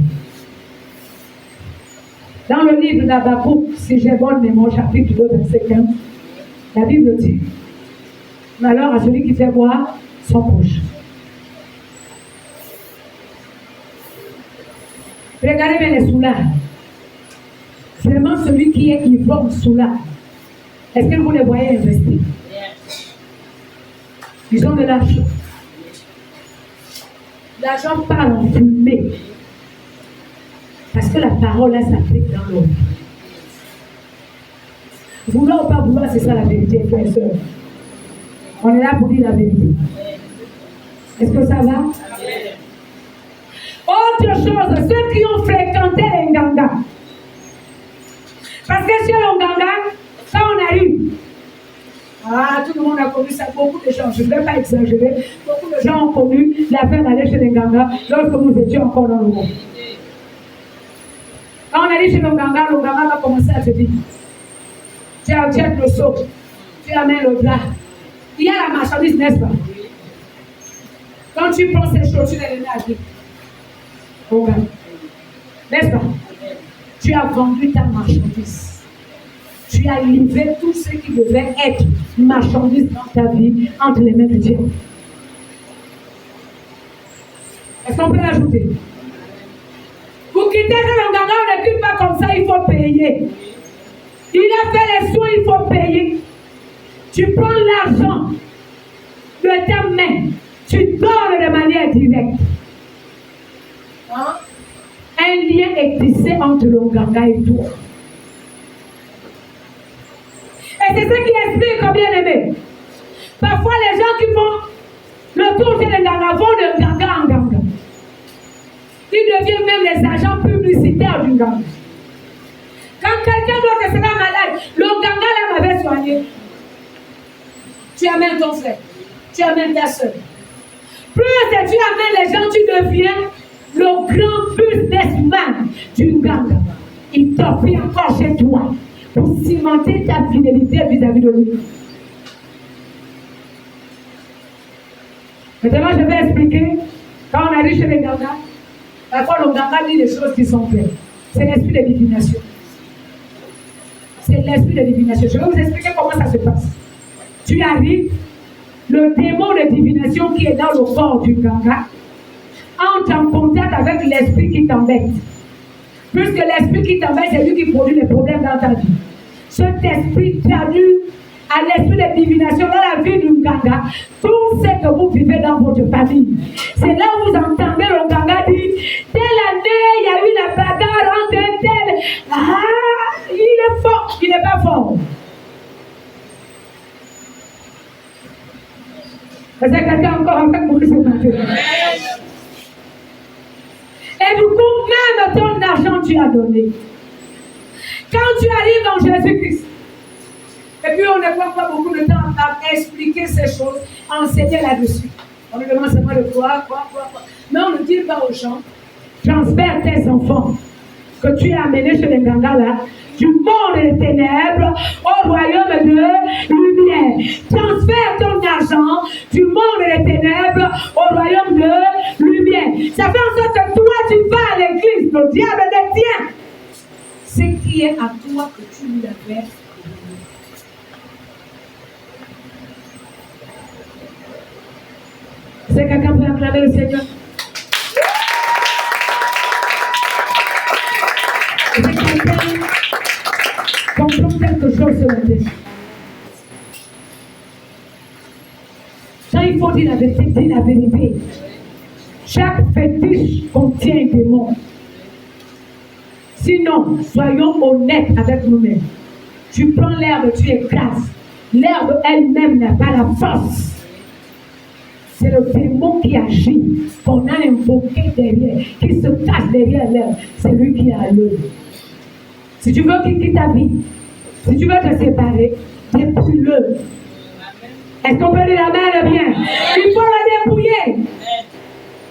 Dans le livre d'Habakkuk, si j'ai bonne mémoire, chapitre 2, verset 15, la Bible dit: malheur à celui qui fait boire son proche. Regardez bien les soulards. Vraiment, celui qui est ivrogne soulard. Est-ce que vous les voyez investir? Ils ont de l'argent. L'argent parle en fumée. Parce que la parole, là, s'applique dans l'eau. Vouloir ou pas vouloir, c'est ça la vérité, frères et sœurs. On est là pour dire la vérité. Est-ce que ça va? Autre chose, ceux qui ont fréquenté les Nganga. Parce que chez les Nganga, quand on arrive, tout le monde a connu ça, beaucoup de gens, je ne vais pas exagérer, beaucoup de gens ont connu l'affaire d'aller chez les Nganga lorsque nous étions encore dans le monde. Quand on arrive chez le Nganga va commencer à te dire: tu achètes le seau, tu amènes le plat. Il y a la marchandise, n'est-ce pas? Quand tu prends ces choses, tu les mets à vie. N'est-ce pas? Tu as vendu ta marchandise. Tu as livré tout ce qui devait être marchandise dans ta vie entre les mains de Dieu. Est-ce qu'on peut l'ajouter? Pour quitter le Nganga, on ne quitte pas comme ça, il faut payer. Il a fait les soins, il faut payer. Tu prends l'argent de ta main, tu donnes de manière directe. Un lien est tissé entre le Nganga et toi. Et c'est ce qui explique, bien aimé. Parfois, les gens qui font le tour chez les Nganga vont de Nganga en Nganga. Ils deviennent même les agents publicitaires du Nganga. Quand quelqu'un d'autre sera malade, le Nganga là m'avait soigné. Tu amènes ton frère, tu amènes ta soeur. Plus tu amènes les gens, tu deviens le grand businessman du Nganga. Il t'offre encore chez toi pour cimenter ta fidélité vis-à-vis de lui. Maintenant, je vais expliquer. Quand on arrive chez les Nganga, parfois le Nganga dit des choses qui sont vraies. C'est l'esprit de divination. C'est l'esprit de divination. Je vais vous expliquer comment ça se passe. Tu arrives, le démon de divination qui est dans le corps du Nganga entre en contact avec l'esprit qui t'embête. Puisque l'esprit qui t'embête, c'est lui qui produit les problèmes dans ta vie. Cet esprit traduit à l'esprit de divination dans la vie du Nganga tout ce que vous vivez dans votre famille. C'est là où vous entendez le Nganga dire: telle année, il y a eu la bagarre entre tel. fort. Est-ce que quelqu'un encore avec moi ce matin? Et du coup, même ton argent, tu as donné. Quand tu arrives dans Jésus-Christ, et puis on ne prend pas beaucoup de temps à expliquer ces choses, à enseigner là-dessus. On nous demande seulement de quoi. Mais on ne dit pas aux gens, transfère tes enfants que tu as amenés chez les gangas là, du monde des ténèbres au royaume de lumière. Transfère ton argent du monde des ténèbres au royaume de lumière. Ça fait en sorte que toi tu vas à l'église, le diable détient ce qui est à toi que tu lui as fait. C'est quelqu'un peut acclamer le Seigneur. C'est quelqu'un comprend quelque chose ce matin. Quand il faut dire la vérité, dis la vérité. Chaque fétiche contient un démon. Sinon, soyons honnêtes avec nous-mêmes. Tu prends l'herbe, tu écrases. L'herbe elle-même n'a pas la force. C'est le démon qui agit, qu'on a invoqué derrière, qui se cache derrière l'herbe. C'est lui qui a l'œuvre. Si tu veux quitter ta vie, si tu veux te séparer, dépouille-le. Est-ce qu'on peut dire amen bien? Il faut le dépouiller.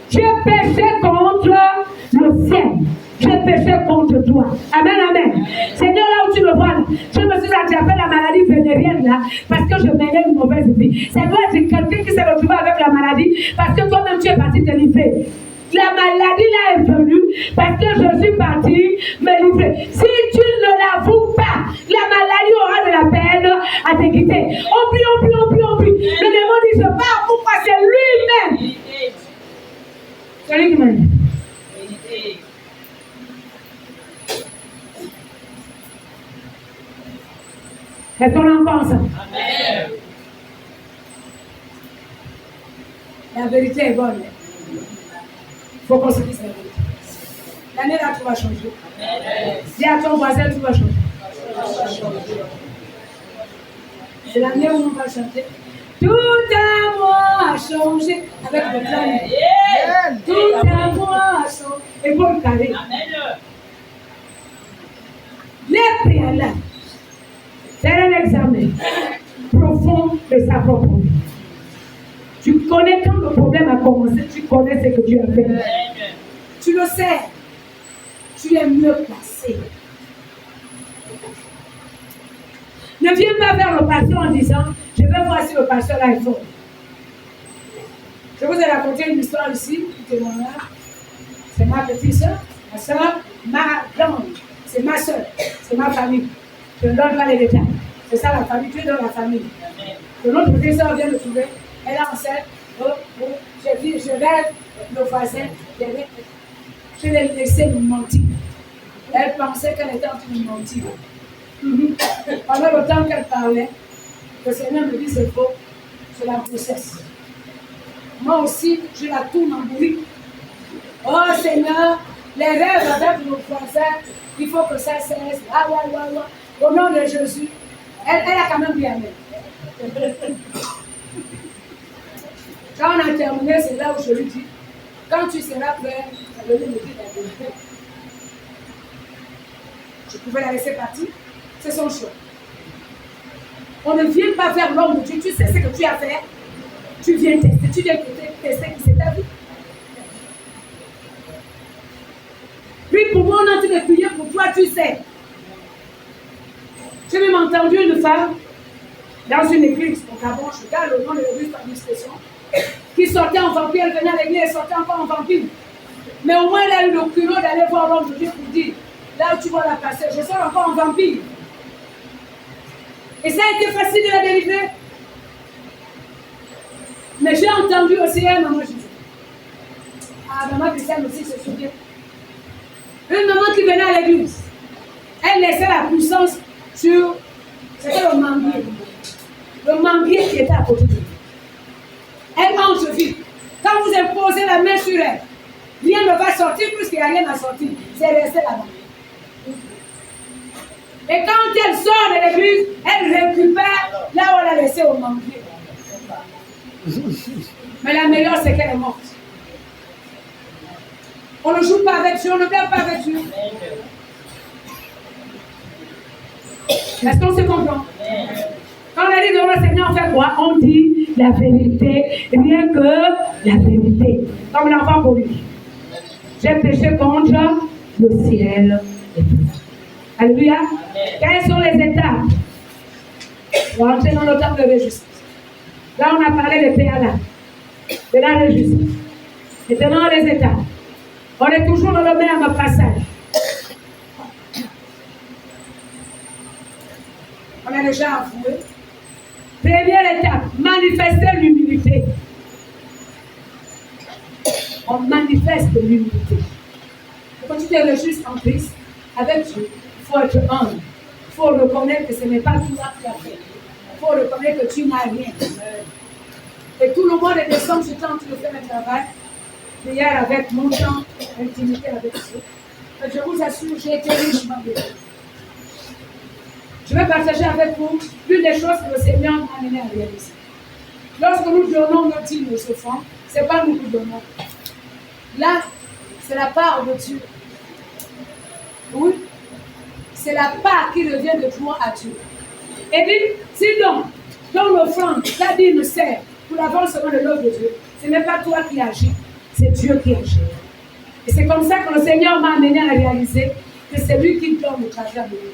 J'ai péché contre le ciel. J'ai péché contre toi. Amen, amen. Seigneur, là où tu me vois, là, je me suis attrapé la maladie vénérienne là, parce que je menais une mauvaise vie. Ça doit être quelqu'un qui s'est retrouvé avec la maladie, parce que toi-même tu es parti te livrer. La maladie là est venue, parce que je suis parti me livrer. Si tu ne l'avoues pas, la maladie aura de la peine à te quitter. On prie. Le démon dit, je pars, pourquoi c'est lui-même. C'est lui qui m'a dit. Est-ce qu'on a encore ensemble? Amen. La vérité est bonne. Il faut qu'on se dise la vérité. L'année là, tu vas changer. Dis à ton voisin, tu vas changer. C'est l'année où on va chanter. Tout à moi a changé. Avec le plan. Tout à moi a changé. Et pour le carré. Les préalables. C'est un examen profond de sa propre vie. Tu connais quand le problème a commencé, tu connais ce que tu as fait. Tu le sais. Tu es mieux placé. Ne viens pas vers le pasteur en disant, je vais voir si le pasteur là est fort. Je vous ai raconté une histoire ici, c'est ma petite soeur, ma soeur, ma grande, c'est ma soeur, c'est ma famille. Je ne donne pas les détails. C'est ça la famille, tu es dans la famille. De l'autre côté, ça vient de trouver. Elle est enceinte. J'ai dit, je rêve le voisin. Je l'ai laissé me mentir. Elle pensait qu'elle était en train de mentir. Pendant le temps qu'elle parlait, le Seigneur me dit c'est faux, c'est la grossesse. Moi aussi, je la tourne en bourrique. Oh Seigneur, les rêves avec nos voisins, il faut que ça cesse. Au nom de Jésus, elle a quand même bien aimé. Quand on a terminé, c'est là où je lui dis, quand tu seras prêt, elle venait me dire la vérité. Je pouvais la laisser partir, c'est son choix. On ne vient pas vers l'homme de Dieu, tu sais ce que tu as fait, tu viens tester, tu viens tester qui c'est ta vie. Puis pour moi, on a en train de prier pour toi, tu sais. J'ai même entendu une femme dans une église au Gabon, je garde le nom de l'église par discrétion, qui sortait en vampire, elle venait à l'église, elle sortait encore en vampire. Mais au moins, elle a eu le culot d'aller voir l'homme de Dieu pour dire, là où tu vois la passer, je sors encore en vampire. Et ça a été facile de la délivrer. Mais j'ai entendu aussi un maman Jésus. Ah, maman Christiane aussi se souvient. Une maman qui venait à l'église, elle laissait la puissance sur, c'était le manguier. Le manguier qui était à côté de lui. Elle entre vite. Quand vous imposez la main sur elle, rien ne va sortir puisqu'il n'y a rien à sortir. C'est resté là-bas. Et quand elle sort de l'église, elle récupère là où elle a laissé au manqué. Mais la meilleure, c'est qu'elle est morte. On ne joue pas avec Dieu, on ne blague pas avec Dieu. Est-ce qu'on se comprend? Quand on a dit devant le Seigneur, on fait quoi? On dit la vérité, rien que la vérité. Comme l'enfant pour lui. J'ai péché contre le ciel et tout. Alléluia. Quelles sont les étapes? On va entrer dans le temps de réjouissance. Là, on a parlé de PALA, de la réjouissance. Maintenant, les étapes. On est toujours dans le même passage. On a déjà avoué. Première étape, manifester l'humilité. On manifeste l'humilité. Quand tu te réjouis en Christ, avec Dieu, il faut être humble. Il faut reconnaître que ce n'est pas toi qui as fait. Il faut reconnaître que tu n'as rien. Et tout le monde est descendu sur temps, tu le fais un travail. Prière avec mon temps, intimité avec Dieu. Je vous assure, j'ai été richement béni. Je vais partager avec vous l'une des choses que le Seigneur m'a amené à réaliser. Lorsque nous donnons nos dîmes, nos offrandes, ce n'est pas nous qui donnons. Là, c'est la part de Dieu. Oui, c'est la part qui revient de toi à Dieu. Et puis, si donc, dans l'offrande, la dîme sert pour l'avancement de l'œuvre de Dieu, ce n'est pas toi qui agis, c'est Dieu qui agit. Et c'est comme ça que le Seigneur m'a amené à réaliser que c'est lui qui donne le trésor de Dieu.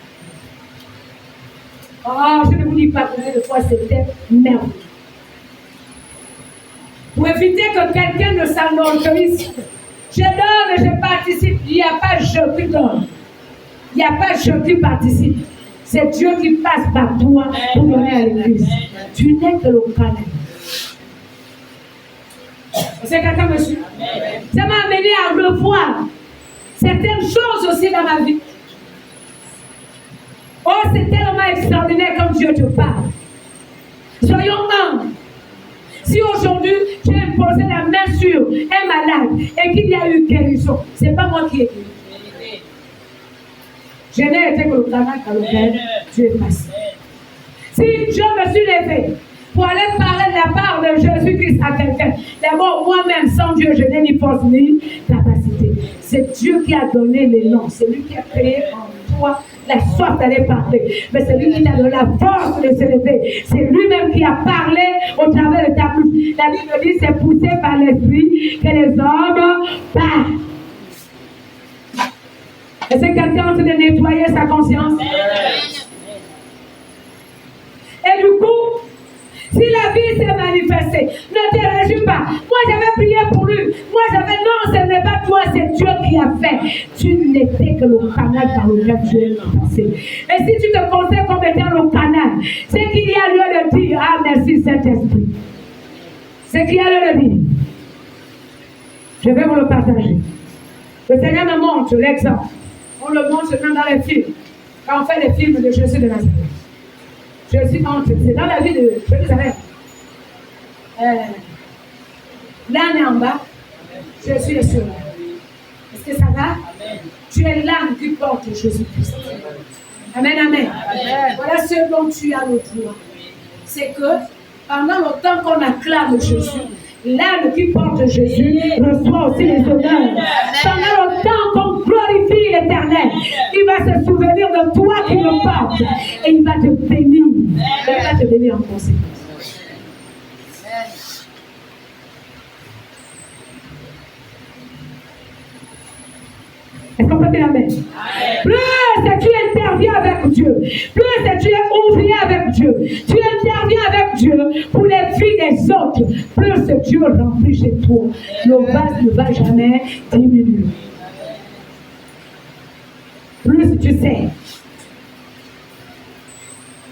Oh, je ne vous dis pas combien de fois c'était merveilleux. Pour éviter que quelqu'un ne s'enorgueillisse, je donne et je participe. Il n'y a pas je qui donne. Il n'y a pas je qui participe. C'est Dieu qui passe par toi pour donner à l'église. Tu n'es que le canal. C'est quelqu'un me suit. Ça m'a amené à revoir certaines choses aussi dans ma vie. Oh, c'est tellement extraordinaire quand Dieu te parle. Soyons humbles. Si aujourd'hui, j'ai imposé la main sur un malade et qu'il y a eu guérison, ce n'est pas moi qui ai guéri. Je n'ai été que le canal par lequel Dieu est passé. Si je me suis levé pour aller parler de la part de Jésus-Christ à quelqu'un, d'abord, moi-même, sans Dieu, je n'ai ni force ni capacité. C'est Dieu qui a donné les noms. C'est lui qui a créé en toi la soif d'aller parler. Mais c'est lui qui t'a donné la force de se lever. C'est lui-même qui a parlé au travers de ta bouche. La Bible dit c'est poussé par l'esprit que les hommes parlent. Est-ce que quelqu'un a envie de nettoyer sa conscience? Et du coup, si la vie s'est manifestée, ne te réjouis pas. Moi, j'avais prié pour lui. Moi, j'avais... Non, ce n'est pas toi, c'est Dieu qui a fait. Tu n'étais que le canal par lequel Dieu est passé. Et si tu te considères comme étant le canal, c'est qu'il y a lieu de dire, ah, merci Saint-Esprit. C'est qu'il y a lieu de dire. Je vais vous le partager. Le Seigneur me montre l'exemple. On le montre même dans les films. Quand on fait les films de Jésus de Nazareth. Jésus entre, c'est dans la vie de Jérusalem. L'âne est en bas, Jésus est sur l'âne. Est-ce que ça va? Tu es l'âne qui porte Jésus-Christ. Amen, amen. Voilà ce dont tu as le droit. C'est que pendant le temps qu'on acclame Jésus, l'âne qui porte Jésus reçoit aussi les honneurs. Pendant le temps qu'on glorifie l'Éternel, il va se souvenir de toi qui le porte et il va te bénir. Et il va te bénir en conséquence. Est-ce qu'on peut dire amen? Plus tu interviens avec Dieu, plus tu es ouvrier avec Dieu, tu interviens avec Dieu pour les vies des autres, plus Dieu remplit chez toi. Le vase ne va jamais diminuer. Plus tu sais,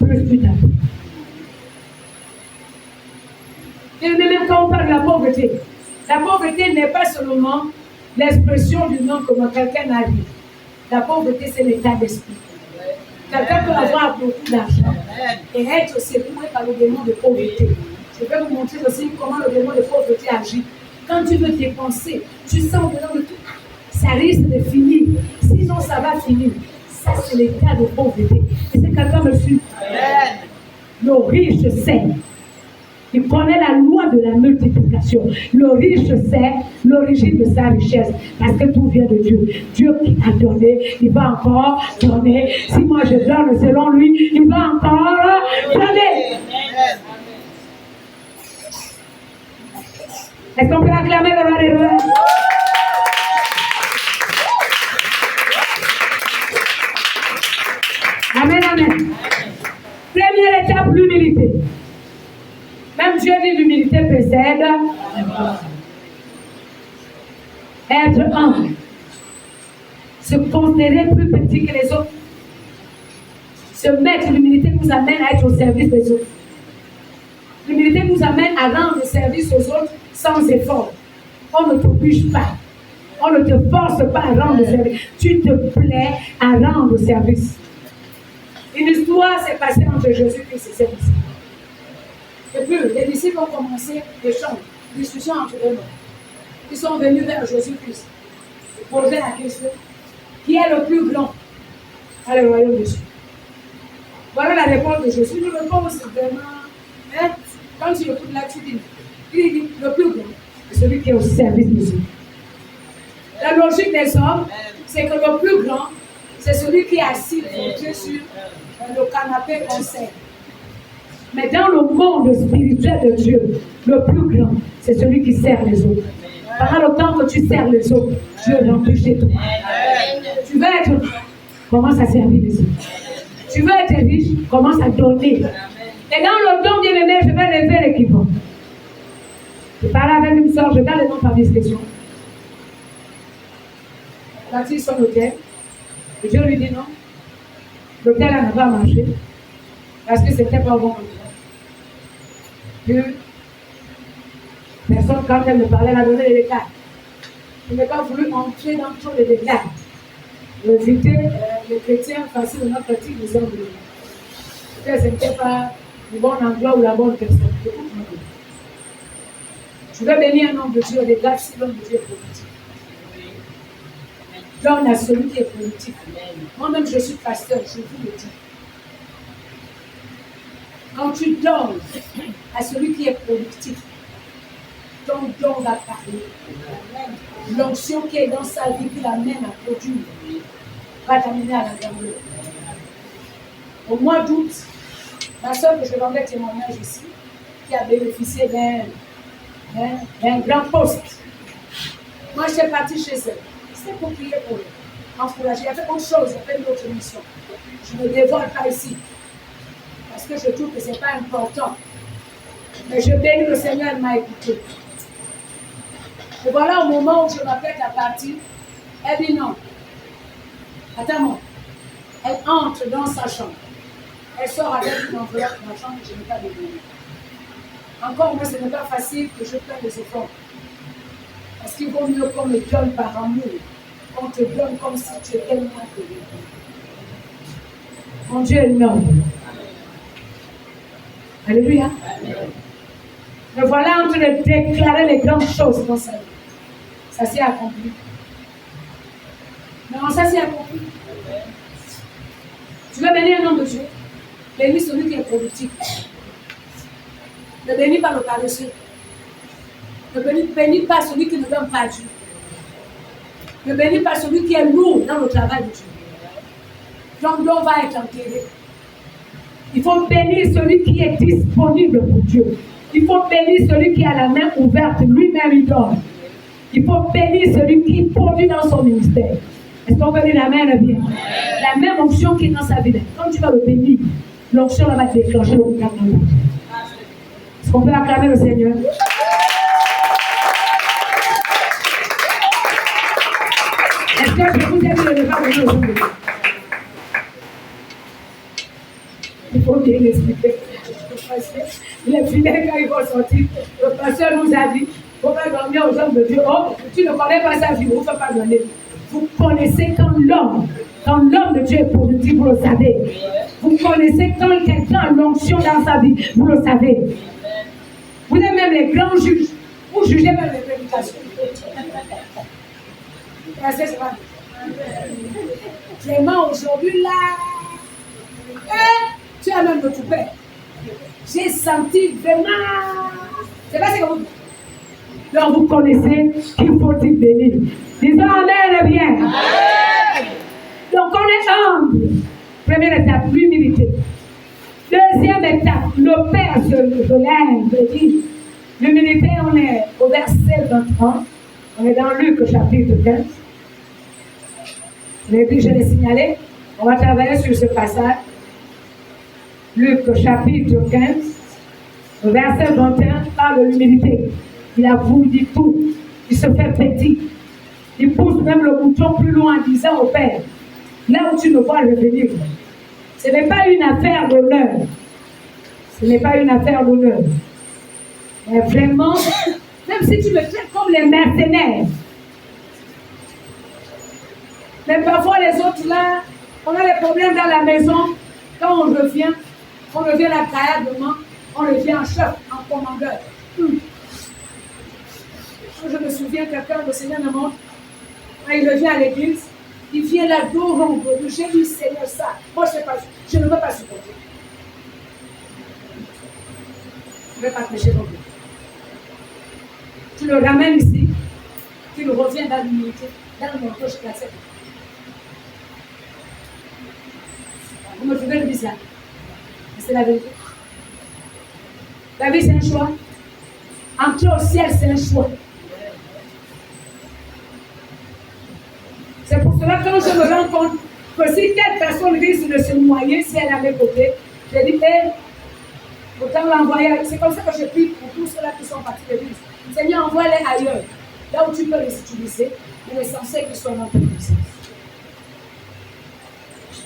plus tu t'appuies. Et même quand on parle de la pauvreté n'est pas seulement l'expression du nom comment quelqu'un a dit. La pauvreté, c'est l'état d'esprit. Quelqu'un peut avoir beaucoup d'argent et être secoué par le démon de pauvreté. Je vais vous montrer aussi comment le démon de pauvreté agit. Quand tu veux dépenser, tu sens dedans de tout. Ça risque de finir. Sinon, ça va finir. Ça Ça, c'est l'état de pauvreté. Et c'est quelqu'un me suit. Le riche sait. Il connaît la loi de la multiplication. Le riche sait l'origine de sa richesse parce que tout vient de Dieu. Dieu qui a donné, il va encore donner. Si moi je donne selon lui, il va encore donner. Est-ce qu'on peut acclamer le roi des rois? Amen, amen. Première étape, l'humilité. Même Dieu dit l'humilité précède être humble. Se considérer plus petit que les autres. Se mettre, l'humilité nous amène à être au service des autres. L'humilité nous amène à rendre service aux autres sans effort. On ne t'oblige pas. On ne te force pas à rendre service. Tu te plais à rendre service. Une histoire s'est passée entre Jésus-Christ et ses disciples. Et puis, les disciples ont commencé l'échange, discussion entre eux-mêmes. Ils sont venus vers Jésus-Christ. Ils posaient la question, qui est le plus grand dans le royaume de Dieu? Voilà la réponse de Jésus. Une réponse vraiment, hein, quand tu écoutes là, tu dis, il dit, le plus grand, c'est celui qui est au service de Dieu. La logique des hommes, c'est que le plus grand, c'est celui qui est assis sur le canapé qu'on sert. Mais dans le monde spirituel de Dieu, le plus grand, c'est celui qui sert les autres. Pendant le temps que tu sers les autres, Dieu remplit chez toi. Tu veux être riche, commence à servir les autres. Tu veux être riche, commence à donner. Et dans le don, bien aimé, je vais lever l'équipe. Je parlais avec une soeur, je garde le nom par discrétion. Elle a dit son hôtel. Et Dieu lui dit non. L'hôtel n'a pas marché. Parce que c'était pas bon. Puis, personne, quand elle me parlait, elle a donné les détails. Je n'ai pas voulu entrer dans tous les détails. J'étais les chrétiens facilement pratiques des hommes de Dieu. Peut-être que ce n'était pas le bon endroit ou la bonne personne. Je veux bénir un homme de Dieu, regarde si l'homme de Dieu est productif. Donne à celui qui est productif. Moi-même, je suis pasteur, je vous le dis. Quand tu donnes à celui qui est productif, ton don va parler. L'onction qui est dans sa vie, qui l'amène à produire, va t'amener à la grandeur. Au mois d'août, ma soeur que je rendais témoignage ici, qui a bénéficié d'un grand poste. Moi, j'étais partie chez elle. C'était pour prier pour elle. Encourager. Il y avait autre chose, il y avait une autre mission. Je ne dévoile pas ici. Parce que je trouve que ce n'est pas important. Mais je bénis le Seigneur, elle m'a écouté. Et voilà, au moment où je m'apprête à partir, elle dit non. Attends-moi. Elle entre dans sa chambre. Elle sort avec une enveloppe dans ma chambre que je n'ai pas dévoilée. Encore moi, ce n'est pas facile que je prenne des efforts. Parce qu'il vaut mieux qu'on me donne par amour. Qu'on te donne comme si tu étais moins que lui. Mon Dieu est noble. Alléluia. Amen. Me voilà en train de déclarer les grandes choses dans sa vie. Ça s'est accompli. Non, ça s'est accompli. Tu veux bénir un homme de Dieu? Bénis celui qui est productif. Ne bénis pas le paresseux. Ne bénis pas celui qui ne donne pas à Dieu. Ne bénis pas celui qui est lourd dans le travail de Dieu. Ton don va être enterré. Il faut bénir celui qui est disponible pour Dieu. Il faut bénir celui qui a la main ouverte, lui-même il donne. Il faut bénir celui qui produit dans son ministère. Est-ce qu'on peut dire l'amen bien? La même onction qui est dans sa vie. Quand tu vas le bénir, l'onction va te déclencher le regard dans l'autre. Est-ce qu'on peut acclamer le Seigneur? Est-ce que je vous ai dit de ne pas venir aujourd'hui? Il faut bien l'expliquer. Les fidèles, quand ils vont sortir, le pasteur nous a dit, il ne faut pas dormir aux hommes de Dieu. Oh, tu ne connais pas sa vie, vous ne faites pas donner. Vous connaissez quand l'homme de Dieu est productif, vous le savez. Vous connaissez quand quelqu'un a l'onction dans sa vie, vous le savez. Vous êtes même les grands juges, vous jugez même les prédications. Vraiment, aujourd'hui, là, tu as même le toupet. J'ai senti vraiment. C'est pas ce que vous. Donc, vous connaissez qu'il faut y bénir. Disons Amen, bien. Donc, on est humble. Première étape, l'humilité. Deuxième étape, le Père se lève et dit, l'humilité, on est au verset 23. On est dans Luc chapitre 15. Mais puis je l'ai signalé, on va travailler sur ce passage. Luc chapitre 15, verset 21, parle de l'humilité. Il avoue, il dit tout. Il se fait petit. Il pousse même le bouton plus loin en disant au Père, là où tu me vois revenir. Ce n'est pas une affaire d'honneur. Ce n'est pas une affaire d'honneur. Mais vraiment, même si tu me traites comme les mercenaires, mais parfois les autres là, on a des problèmes dans la maison. Quand on revient là caillardement, on revient en chef, en commandeur. Je me souviens quelqu'un, le Seigneur me montre, quand il revient à l'église, il vient là dos rond. J'ai dit, Seigneur, ça, moi je ne veux pas supporter. Je ne vais pas te pécher non plus. Tu le ramènes ici, tu le reviens dans l'humilité, dans mon poche classé. Vous me trouvez le bizarre. Mais c'est la vérité. La vie, c'est un choix. Entrer au ciel, c'est un choix. C'est pour cela que quand je me rends compte que si telle personne risque de se noyer, si elle est à mes côtés, je dis, autant l'envoyer. C'est comme ça que je prie pour tous ceux-là qui sont partis de l'église. Seigneur, envoie-les ailleurs. Là où tu peux les utiliser, mais l'essentiel qu'ils soient dans ta puissance.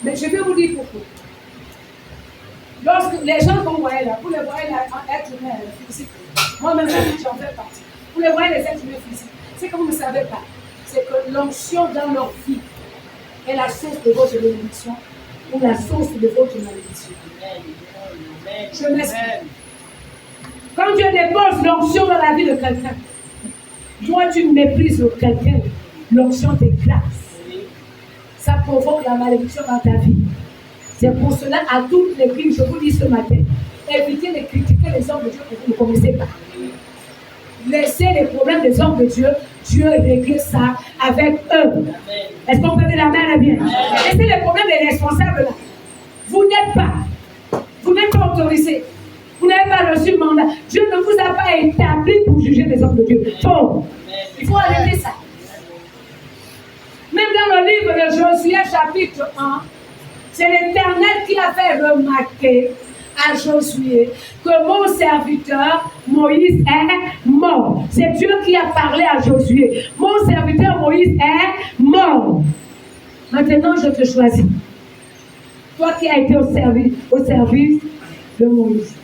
Mais je vais vous dire pourquoi. Lorsque les gens que vous voyez là, vous les voyez là, être humain physique. Moi-même, j'en fais partie. Vous les voyez les êtres humains physiques. C'est que vous ne savez pas. C'est que l'onction dans leur vie est la source de votre bénédiction ou la source de votre malédiction. Je m'explique. Quand Dieu dépose l'onction dans la vie de quelqu'un, toi tu méprises quelqu'un, l'onction t'éclate. Ça provoque la malédiction dans ta vie. C'est pour cela, à toute l'église, je vous dis ce matin, évitez de critiquer les hommes de Dieu que vous ne connaissez pas. Laissez les problèmes des hommes de Dieu, Dieu règle ça avec eux. Est-ce qu'on peut dire amen bien? Laissez les problèmes des responsables là. Vous n'êtes pas autorisé. Vous n'avez pas reçu le mandat. Dieu ne vous a pas établi pour juger les hommes de Dieu. Faux. Il faut arrêter ça. Même dans le livre de Josué, chapitre 1, c'est l'Éternel qui a fait remarquer à Josué que mon serviteur Moïse est mort. C'est Dieu qui a parlé à Josué. Mon serviteur Moïse est mort. Maintenant, je te choisis. Toi qui as été au service de Moïse.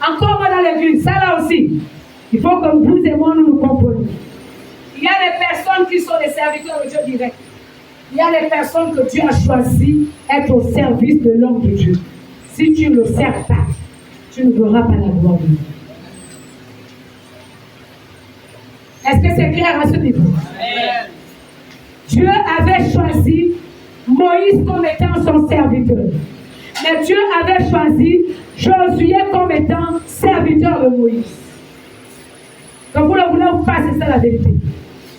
Encore moi dans l'église, ça là aussi. Il faut que vous et moi nous comprenions. Il y a des personnes qui sont des serviteurs de Dieu direct. Il y a des personnes que Dieu a choisi être au service de l'homme de Dieu. Si tu ne le sers pas, tu ne verras pas la gloire de Dieu. Est-ce que c'est clair à ce niveau? Amen. Dieu avait choisi Moïse comme étant son serviteur. Mais Dieu avait choisi Josué comme étant serviteur de Moïse. Comme vous le voulez ou pas, c'est ça la vérité.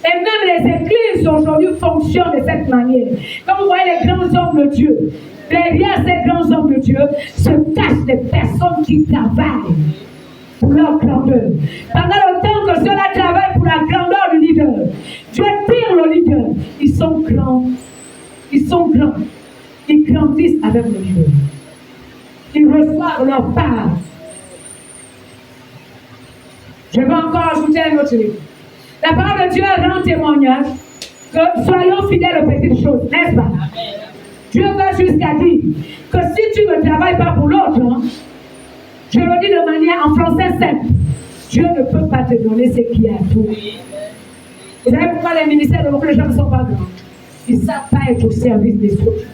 Et même les églises aujourd'hui fonctionnent de cette manière. Quand vous voyez les grands hommes de Dieu, derrière ces grands hommes de Dieu se cachent des personnes qui travaillent pour leur grandeur. Pendant le temps que ceux-là travaillent pour la grandeur du leader, Dieu tire le leader. Ils sont grands. Ils sont grands. Ils grandissent avec le leader. Ils reçoivent leur part. Je vais encore ajouter un autre livre. La parole de Dieu rend témoignage que soyons fidèles aux petites choses, n'est-ce pas? Amen. Dieu va jusqu'à dire que si tu ne travailles pas pour l'autre, je le dis de manière en français simple, Dieu ne peut pas te donner ce qu'il y a à toi. Vous savez pourquoi les ministères de beaucoup de gens ne sont pas grands? Ils ne savent pas être au service des autres.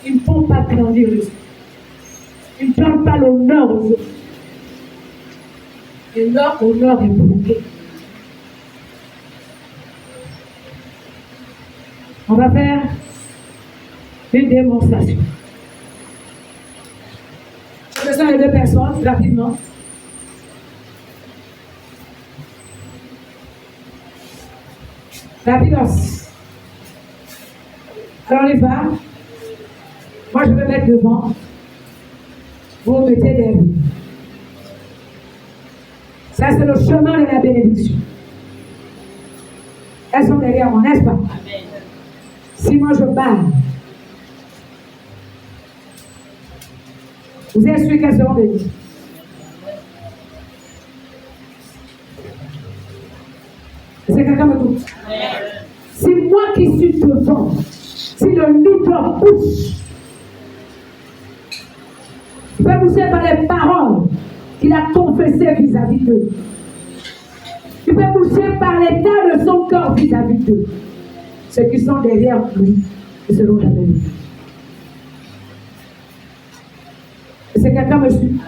Ils ne font pas grandir les autres. Ils ne donnent pas l'honneur aux autres. Et leur honneur est bloqué. On va faire une démonstration. Ce sont les deux personnes, rapidement. Rapidos. Alors on y va. Moi je vais mettre devant. Vous mettez derrière. Ça c'est le chemin de la bénédiction. Elles sont derrière moi, n'est-ce pas? Amen. Si moi je parle, vous êtes sûr qu'elles seront bénies. C'est quelqu'un me dit. Si moi qui suis devant, si le leader pousse, il peut pousser par les paroles qu'il a confessées vis-à-vis d'eux. Il peut pousser par l'état de son corps vis-à-vis d'eux. Ceux qui sont derrière lui, ils seront jamais bénis. C'est quelqu'un me suit.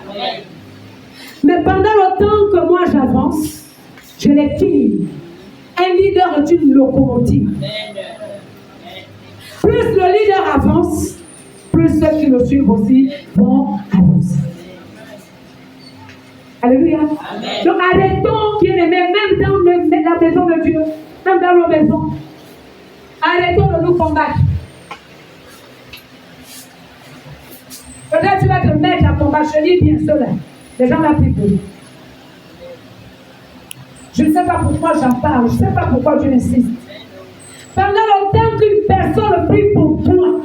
Mais pendant le temps que moi j'avance, je les tire. Un leader est une locomotive. Plus le leader avance, plus ceux qui le suivent aussi vont avancer. Alléluia. Amen. Donc arrêtons, bien-aimés, même dans la maison de Dieu, même dans nos maisons, arrêtons de nous combattre. Peut-être tu vas te mettre à combattre, je dis bien cela. Les gens l'ont pris pour nous. Je ne sais pas pourquoi j'en parle, je ne sais pas pourquoi tu insistes. Pendant le temps qu'une personne prie pour toi,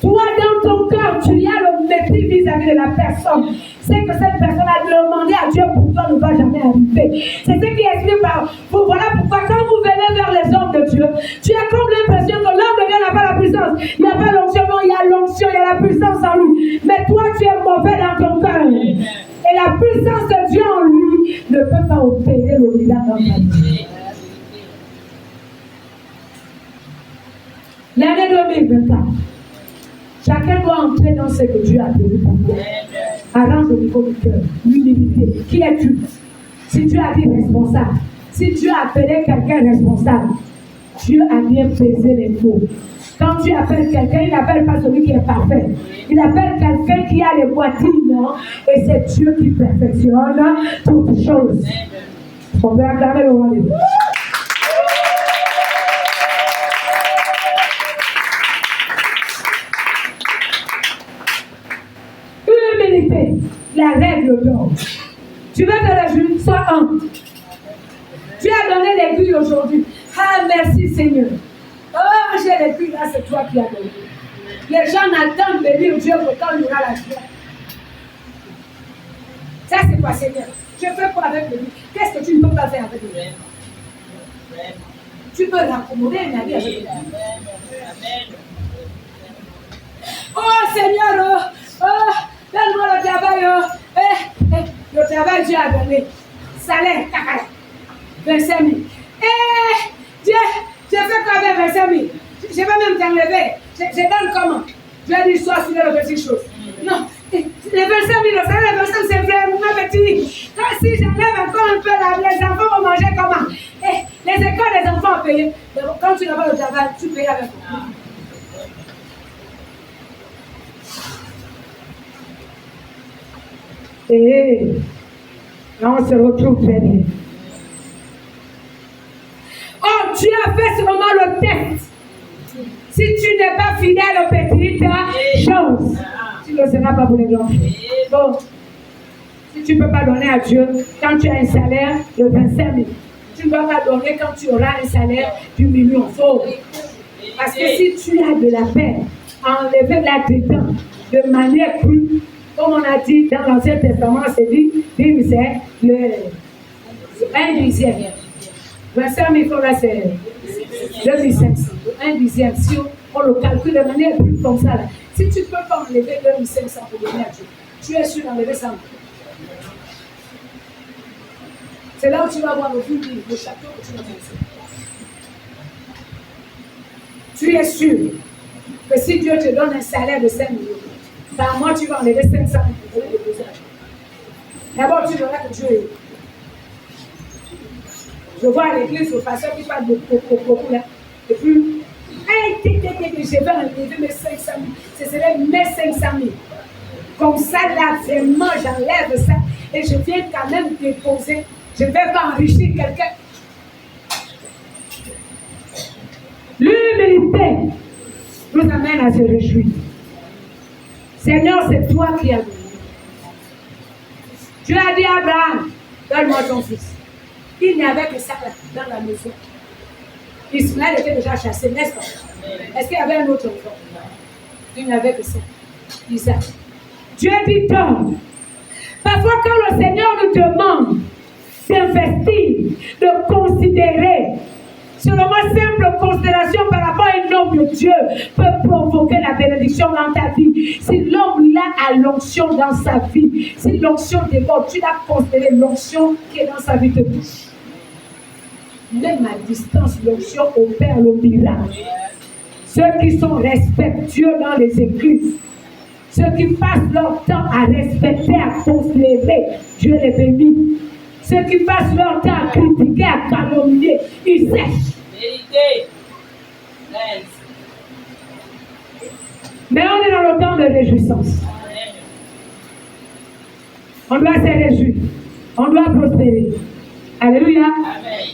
toi dans ton cœur, tu as le mépris vis-à-vis de la personne. C'est que cette personne a demandé à Dieu pour toi ne va jamais arriver. C'est ce qui explique par. Voilà pourquoi quand vous venez vers les hommes de Dieu, tu as comme l'impression que l'homme de Dieu n'a pas la puissance. Il n'y a pas l'onction, non, il y a l'onction, il y a la puissance en lui. Mais toi, tu es mauvais dans ton cœur. Et la puissance de Dieu en lui ne peut pas opérer le miracle dans ta vie. L'année 2024, chacun doit entrer dans ce que Dieu a prévu pour toi. Arrange au niveau du cœur, l'humilité. Qui es-tu? Si Dieu a dit responsable, si Dieu a appelé quelqu'un responsable, Dieu a bien pesé les mots. Quand Dieu appelle quelqu'un, il n'appelle pas celui qui est parfait. Il appelle quelqu'un qui a les poitrines, et c'est Dieu qui perfectionne toutes choses. On peut acclamer le roi de Dieu. Humilité, la règle d'or. Tu veux te réjouir, sois humble. Dieu a donné l'aiguille aujourd'hui. Ah, merci Seigneur. Oh, j'ai l'aiguille là, c'est toi qui as donné. Les gens n'attendent de dire Dieu que quand il y aura la joie. Ça, c'est quoi, Seigneur? Je fais quoi avec lui? Qu'est-ce que tu ne peux pas faire avec lui? Tu peux l'accommoder la vie avec lui. Oh, Seigneur, donne-moi le travail. Le travail, Dieu a donné. Salaire, 25 000. Dieu, je fais quoi avec 25 000? Je vais même t'enlever. Je donne comment? Je vais dire, sois fidèle aux petites choses. Non, les 25 000, le salaire de 25 000, c'est vraiment petit. Si j'enlève encore un peu là, les enfants vont manger comment? Les écoles des enfants à payer. Quand tu n'as pas le travail, tu payes avec moi. Et là, on se retrouve très bien. Oh, Dieu a fait seulement le test. Si tu n'es pas fidèle aux petites choses, tu ne seras pas pour les grands. Bon, si tu ne peux pas donner à Dieu quand tu as un salaire de 25 000, tu ne vas pas donner quand tu auras un salaire du million. Faux. Parce que si tu as de la paix, enlever là-dedans de manière crue, comme on a dit dans l'Ancien Testament, c'est dit, c'est le 1 dixième. 25 000 francs là, c'est 2500. 1 dixième. Si on le calcule de manière plus comme ça, là, si tu ne peux pas enlever 2500 pour donner à Dieu, tu es sûr d'enlever 100 000. C'est là où tu vas voir le but du château que tu vas penser. Tu es sûr que si Dieu te donne un salaire de 5 millions, par mois tu vas enlever 500 000 pour donner le besoin. D'abord, tu verras que Dieu est. Je vois à l'église le pasteur qui parle de beaucoup là. Et puis, je vais enlever mes 500 000. Ce serait mes 500 000. Comme ça, là, vraiment, j'enlève ça et je viens quand même déposer. Je ne vais pas enrichir quelqu'un. L'humilité nous amène à se réjouir. Seigneur, c'est toi qui as donné. Tu as dit à Abraham, donne-moi ton fils. Il n'y avait que ça là, dans la maison. Ismaël était déjà chassé, n'est-ce pas? Est-ce qu'il y avait un autre enfant? Il n'y avait que ça. Isaac. Dieu dit donne. Parfois, quand le Seigneur nous demande d'investir, de considérer, seulement simple considération par rapport à un homme de Dieu peut provoquer la bénédiction dans ta vie. Si l'homme là a l'onction dans sa vie, si l'onction déborde, tu dois considérer l'onction qui est dans sa vie te touche. Même à distance, l'onction opère le miracle. Ceux qui sont respectueux dans les églises, ceux qui passent leur temps à respecter, à considérer, Dieu les bénit. Ceux qui passent leur temps à critiquer, à calomnier, ils sèchent. Mais on est dans le temps de réjouissance. On doit se réjouir. On doit prospérer. Alléluia. Amen.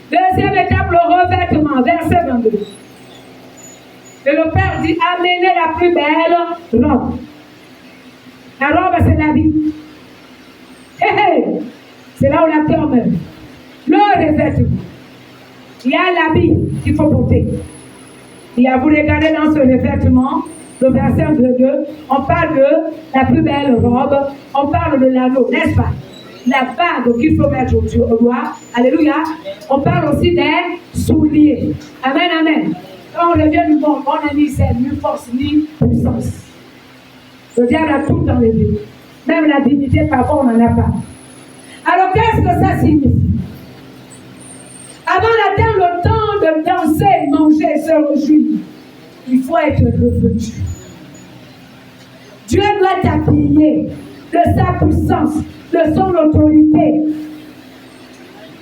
Deuxième étape, le revêtement, verset 22. Et le Père dit, amenez la plus belle robe. La robe, c'est la vie. C'est là où la terre meurt. Le revêtement. Il y a l'habit qu'il faut porter. Et à vous regarder dans ce revêtement, le verset 22, on parle de la plus belle robe, on parle de l'anneau, n'est-ce pas? La bague qu'il faut mettre au doigt. Alléluia. On parle aussi des souliers. Amen, amen. Quand on revient du monde, on a ni celle, ni force, ni puissance. Le diable a tout enlevé. Même la dignité, parfois, on n'en a pas. Alors, qu'est-ce que ça signifie? Avant d'atteindre le temps de danser, manger, se réjouir, il faut être revenu. Dieu doit t'appuyer de sa puissance, de son autorité.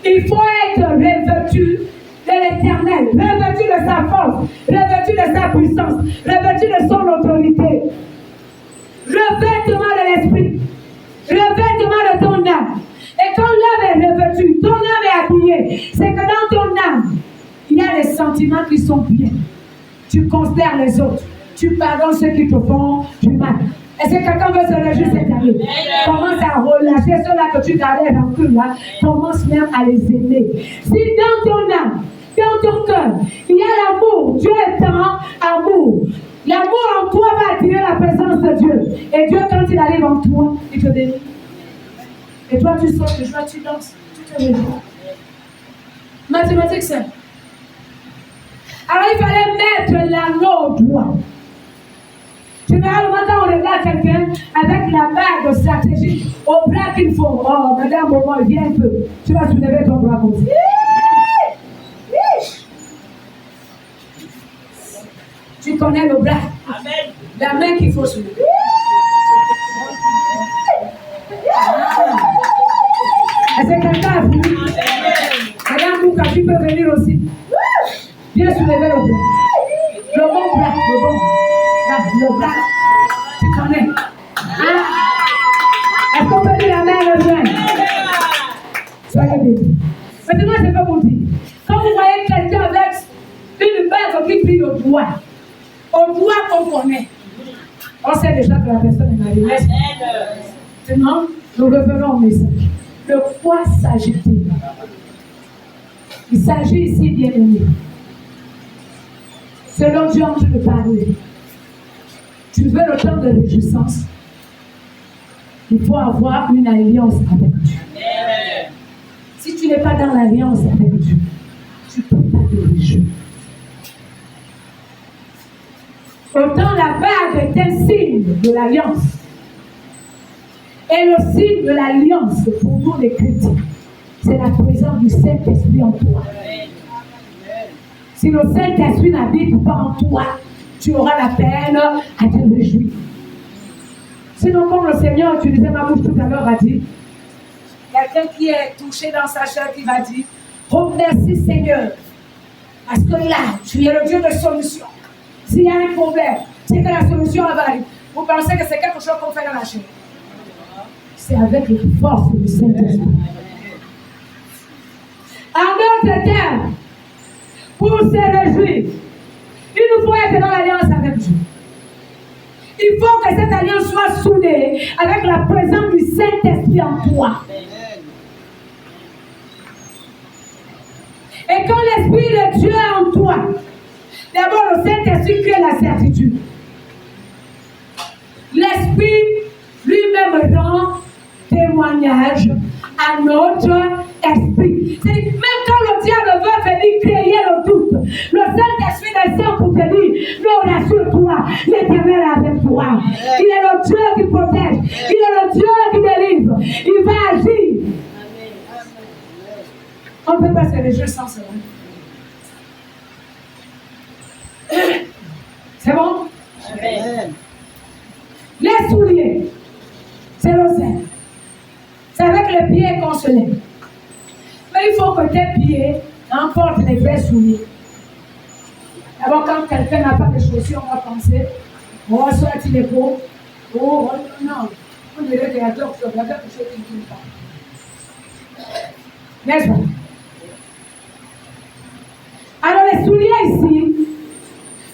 Il faut être revêtu de l'Éternel, revêtu de sa force, revêtu de sa puissance, revêtu de son autorité. Revêtement de l'esprit, revêtement de ton âme. Et quand l'âme est revêtue, ton âme est habillée, c'est que dans ton âme, il y a des sentiments qui sont bien. Tu considères les autres, tu pardonnes ceux qui te font du mal. Est-ce que quelqu'un veut se réjouir cette année? Commence à relâcher ceux-là que tu gardais rancune là. Commence même à les aimer. Si dans ton âme, dans ton cœur, il y a l'amour, Dieu est en amour. L'amour en toi va attirer la présence de Dieu. Et Dieu, quand il arrive en toi, il te bénit. Et toi, tu sors de joie, tu danses, tu te réjouis. Mathématiques, c'est. Alors, il fallait mettre l'anneau au doigt. Généralement, quand on regarde quelqu'un avec la bague stratégique au bras qu'il faut, oh, madame, maman, viens un peu. Tu vas soulever ton bras comme ça. Tu connais le bras. Amen. La main qu'il faut soulever. Est-ce que quelqu'un a fini? Madame Mouka, tu peux venir aussi. Viens soulever le bras. Le bon bras, le bon. Le bras. Tu connais. Hein? Est-ce qu'on peut dire la main le bras? Soyez bénis. Maintenant, je peux vous dire. Quand vous voyez quelqu'un avec une bague qui brille au doigt qu'on connaît, on sait déjà que la personne est mariée. Maintenant, nous revenons au message. De quoi s'agit-il? Il s'agit ici, bien aimé. Selon Dieu en train de parler. Tu veux le temps de réjouissance? Il faut avoir une alliance avec Dieu. Si tu n'es pas dans l'alliance avec Dieu, tu ne peux pas te réjouir. Autant la bague est un signe de l'alliance. Et le signe de l'alliance pour nous les chrétiens, c'est la présence du Saint-Esprit en toi. Si le Saint-Esprit n'habite pas en toi, tu auras la peine à te réjouir. Sinon, comme le Seigneur utilisait ma bouche tout à l'heure, a dit, quelqu'un qui est touché dans sa chair qui va dire, remercie Seigneur, parce que là, tu es le Dieu de solution. S'il y a un problème, c'est que la solution va arriver. Vous pensez que c'est quelque chose qu'on fait dans la chair? C'est avec la force du Saint-Esprit. En d'autres termes, pour se réjouir, il nous faut être dans l'alliance avec Dieu. Il faut que cette alliance soit soudée avec la présence du Saint-Esprit en toi. Et quand l'Esprit de Dieu est en toi, d'abord le Saint-Esprit crée la certitude. L'Esprit lui-même rend témoignage à notre esprit. C'est-à-dire, même quand le diable veut venir créer le doute, le Saint-Esprit descend pour te dire, non, rassure-toi, l'Éternel est avec toi. Il est le Dieu qui protège, il est le Dieu qui délivre, il va agir. On ne peut pas se réjouir sans cela. C'est bon? Amen. Les souliers, c'est le zèle. C'est avec les pieds qu'on se lève. Mais il faut que tes pieds emportent les vrais souliers. D'abord, quand quelqu'un n'a pas de chaussures, on va penser, oh, soit-il est beau, oh, non, on dirait qu'il y a d'autres choses, il y a quelque chose qui ne tourne pas. N'est-ce pas? Alors, les souliers ici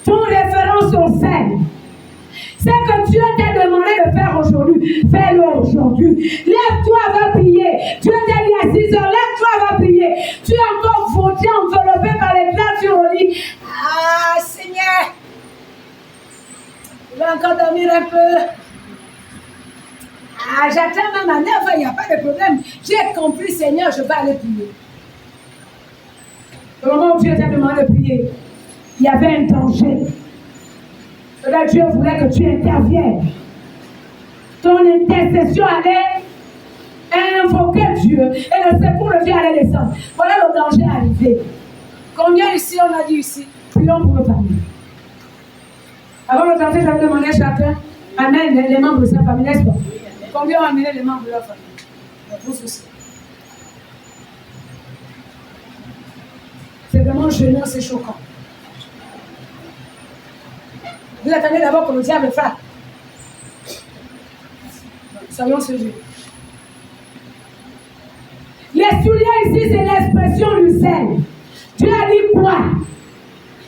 font référence au zèle. C'est que Dieu t'a demandé de faire aujourd'hui. Fais-le aujourd'hui. Lève-toi, va prier. Dieu t'a dit à 6 heures, lève-toi, va prier. Tu es encore vautré, enveloppé par les plats sur le lit. Ah, Seigneur, je vais encore dormir un peu. Ah, j'attends même à 9 heures, il n'y a pas de problème. J'ai compris, Seigneur, je vais aller prier. Au moment où Dieu t'a demandé de prier, il y avait un danger. Là, Dieu voulait que tu interviennes. Ton intercession allait invoquer Dieu et le secours de Dieu allait descendre. Voilà le danger arrivé. Combien ici on a dit ici? Prions pour nos familles. Avant le danger, j'avais demandé à chacun amène les membres de sa famille, n'est-ce pas? Combien ont amené les membres de leur famille? Pour ceci. C'est vraiment gênant, c'est choquant. Vous attendez d'abord que le diable frappe. Soyons sérieux. Les souliers ici, c'est l'expression du zèle. Dieu a dit quoi?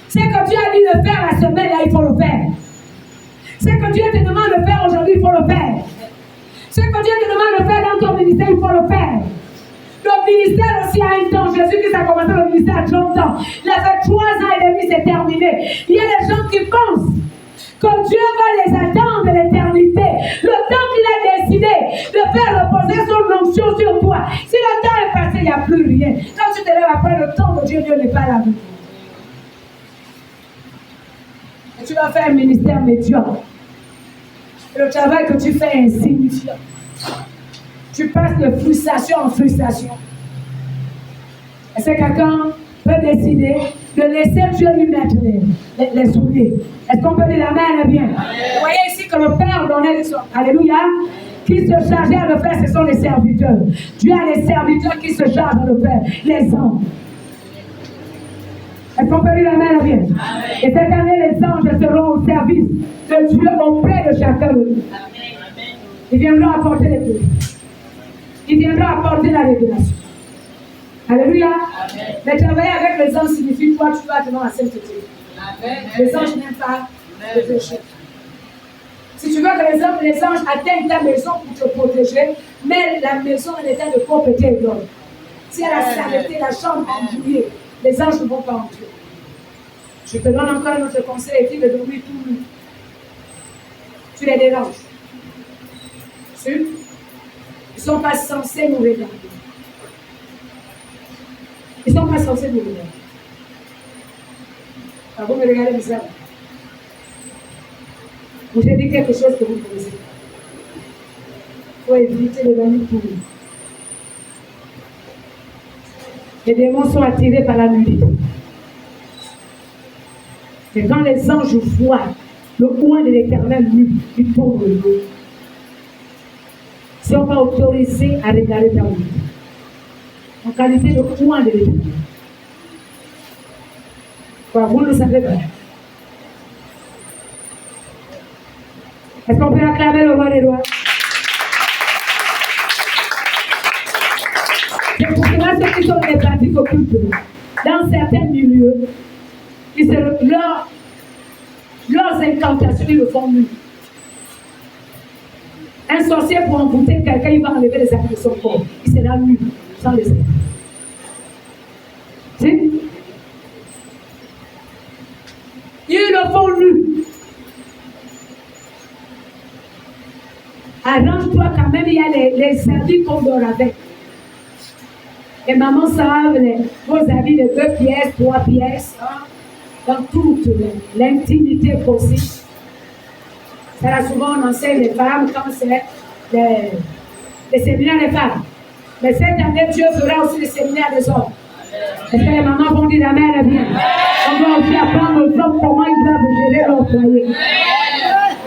C'est que Dieu a dit de faire la semaine, là, il faut le faire. C'est que Dieu te demande de faire aujourd'hui, il faut le faire. C'est que Dieu te demande de faire dans ton ministère, il faut le faire. Le ministère aussi a un temps. Jésus-Christ a commencé le ministère à 30 ans. Il a fait 3 ans et demi, c'est terminé. Il y a des gens qui pensent que Dieu va les attendre de l'éternité. Le temps qu'il a décidé de faire reposer son onction sur toi. Si le temps est passé, il n'y a plus rien. Quand tu te lèves après le temps de Dieu, Dieu n'est pas là. Et tu vas faire un ministère médiocre. Et le travail que tu fais est insignifiant. Tu passes de frustration en frustration. Est-ce que quelqu'un peut décider de laisser Dieu lui mettre les souliers? Est-ce qu'on peut dire amen bien? Vous voyez ici que le Père donnait les soins. Alléluia. Qui se chargeait de le faire, ce sont les serviteurs. Dieu a les serviteurs qui se chargent de le faire. Les anges. Est-ce qu'on peut dire amen bien? Et cette année, les anges seront au service de Dieu auprès de chacun de nous. Ils viendront apporter les paix. Il viendra apporter la révélation. Alléluia. Amen. Mais travailler avec les anges signifie toi, tu vas devant la sainteté. Amen. Les anges n'aiment pas le péché. Si tu veux que les anges atteignent ta maison pour te protéger, mets la maison en état de propreté et d'ordre. Si elle a saleté, la chambre embrouillée, les anges ne vont pas entrer. Je te donne encore notre conseil et de dormir tout nu. Tu les déranges. Sûr? Ils ne sont pas censés nous regarder. Ils ne sont pas censés nous regarder. Ah, vous me regardez bizarre. Vous j'ai dit quelque chose que vous connaissez. Il faut éviter les amis pourris. Les démons sont attirés par la nudité. Et quand les anges voient le coin de l'Éternel nu, ils tombent le dos. Ils ne sont pas autorisés à regarder ta vie. En qualité de coin de l'Éternel. Vous ne le savez pas. Est-ce qu'on peut acclamer le roi des rois? C'est pour cela ceux qui sont des pratiques occultes, dans certains milieux, leurs incantations, ils le font mieux. Un sorcier pour envoûter quelqu'un, il va enlever les habits de son corps. Il sera nu, sans les aider. Si? Ils le font nu. Arrange-toi quand même, il y a les habits qu'on dort avec. Les mamans savent vos habits de 2 pièces, 3 pièces, dans toute l'intimité possible. Ça là, souvent on enseigne les femmes quand c'est les séminaires des femmes. Mais cette année, Dieu fera aussi les séminaires des hommes. Est-ce que les mamans vont dire Amen, bien? On doit aussi apprendre aux hommes comment ils doivent gérer leur foyer.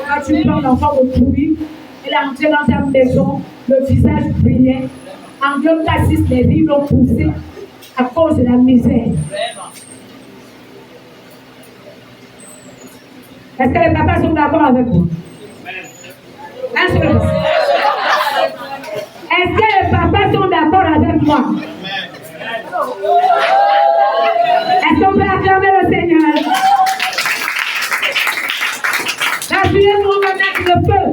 Quand tu prends l'enfant aujourd'hui, il est entré dans ta maison, le visage brillait. En 2 cas 6, les rides ont poussé à cause de la misère. Est-ce que les papas sont d'accord avec vous? Un seul. Est-ce que les papas sont d'accord avec moi? Est-ce qu'on peut acclamer le Seigneur? Appuyez-nous, on va mettre le feu.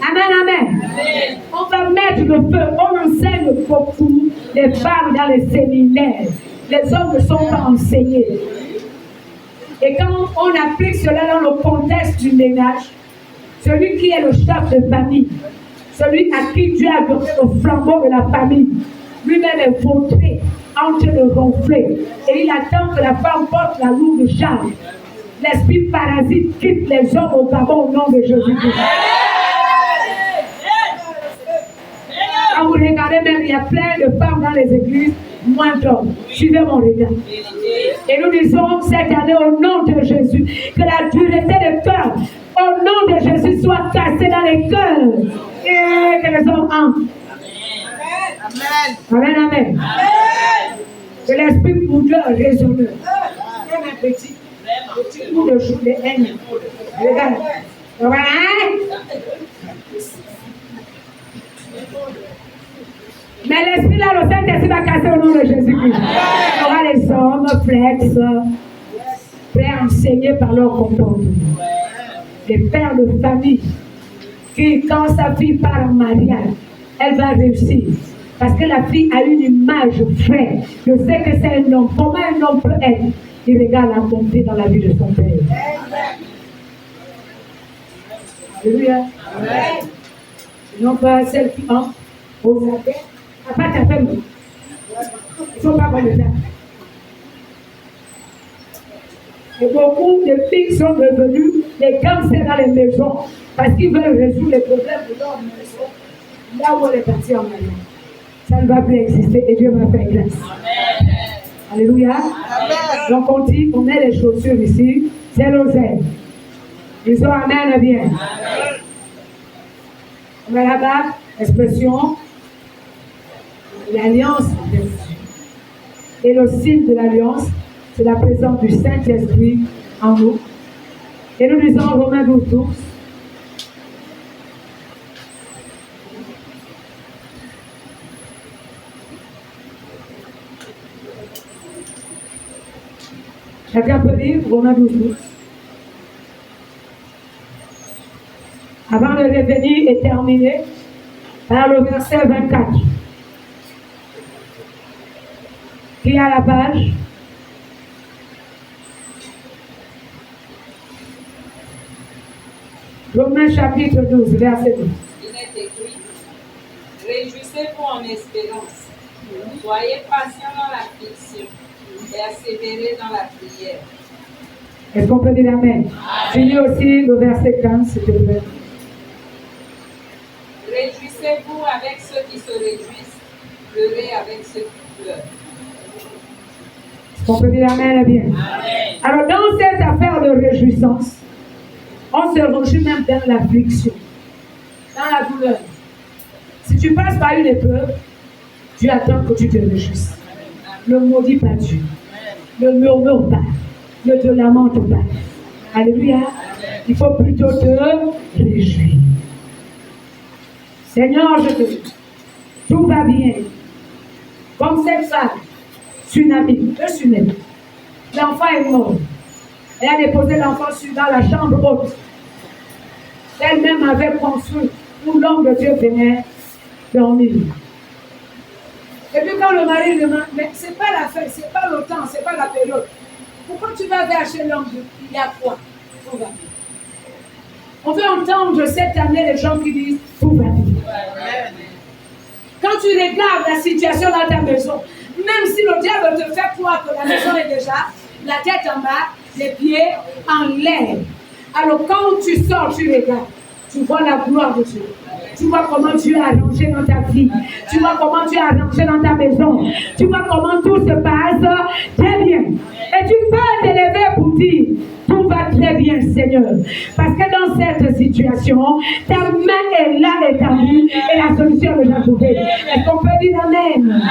Amen, amen. On va mettre le feu. On enseigne beaucoup les femmes dans les séminaires. Les hommes ne sont pas enseignés. Et quand on applique cela dans le contexte du ménage, celui qui est le chef de famille, celui à qui Dieu a donné le flambeau de la famille, lui-même est vautré, en train de ronfler. Et il attend que la femme porte la lourde charge. L'esprit parasite quitte les hommes au Gabon au nom de Jésus-Christ. Quand vous regardez même, il y a plein de femmes dans les églises, moins d'hommes. Suivez mon regard. Et nous disons cette année au nom de Jésus, que la dureté des cœurs, au nom de Jésus, soit cassée dans les cœurs. Et que les hommes entrent. Amen, amen. Que l'esprit boudeur, raisonneur, même un petit coup de joue de haine. Regarde. Mais l'esprit là, le Saint-Esprit va casser au nom de Jésus-Christ. Il y aura les hommes flex, prêts à enseigner par leur comportement. Les pères de famille qui, quand sa fille part en mariage, elle va réussir. Parce que la fille a une image vraie. Je sais que c'est un homme. Comment un homme peut être? Il regarde la bonté dans la vie de son père. Alléluia. Non pas celle qui entre aux affaires. Papa t'appelle moi. Il ne faut pas comme ça. Et beaucoup de filles sont devenues des cancers dans les maisons parce qu'ils veulent résoudre les problèmes de leur maison. Là où elle est partie en mariage. Ça ne va plus exister et Dieu va faire grâce. Amen. Alléluia. Amen. Donc on dit, on met les chaussures ici, c'est l'oseille. Disons Amen bien. Amen. On met là-bas l'expression l'alliance. Et le signe de l'alliance, c'est la présence du Saint-Esprit en nous. Et nous disons Romains 12, 12. Chacun peut lire Romains 12, 12. Avant le revenir est terminé par le verset 24. Qui est à la page? Romains chapitre 12, verset 12. Il est écrit, réjouissez-vous en espérance, soyez patients dans l'affliction et persévérez dans la prière. Est-ce qu'on peut dire Amen? Finis aussi le verset 15, s'il te plaît. Réjouissez-vous avec ceux qui se réjouissent, pleurez avec ceux qui pleurent. On peut dire Amen, bien. Amen. Alors, dans cette affaire de réjouissance, on se réjouit même dans l'affliction, dans la douleur. Si tu passes par une épreuve, Dieu attend que tu te réjouisses. Ne maudis pas Dieu. Ne murmure pas. Ne te lamente pas. Alléluia. Il faut plutôt te réjouir. Seigneur, je te dis, tout va bien. Comme cette femme, tsunami, le tsunami. L'enfant est mort. Elle a déposé l'enfant dans la chambre haute. Elle-même avait construit où l'homme de Dieu venait dormir. Et puis quand le mari demande, mais c'est pas la fête, c'est pas le temps, c'est pas la période. Pourquoi tu vas acheter l'homme de Dieu? Il y a quoi? Tout va bien. On veut entendre cette année les gens qui disent tout va bien. Quand tu regardes la situation dans ta maison, même si le diable te fait croire que la maison est déjà la tête en bas, les pieds en l'air. Alors quand tu sors, tu regardes, tu vois la gloire de Dieu. Tu vois comment Dieu a arrangé dans ta vie. Tu vois comment Dieu a arrangé dans ta maison. Tu vois comment tout se passe très bien. Et tu peux t'élever pour dire, tout va très bien, Seigneur. Parce que dans cette situation, ta main est là étendue et la solution est déjà trouvée. Est-ce qu'on peut dire Amen?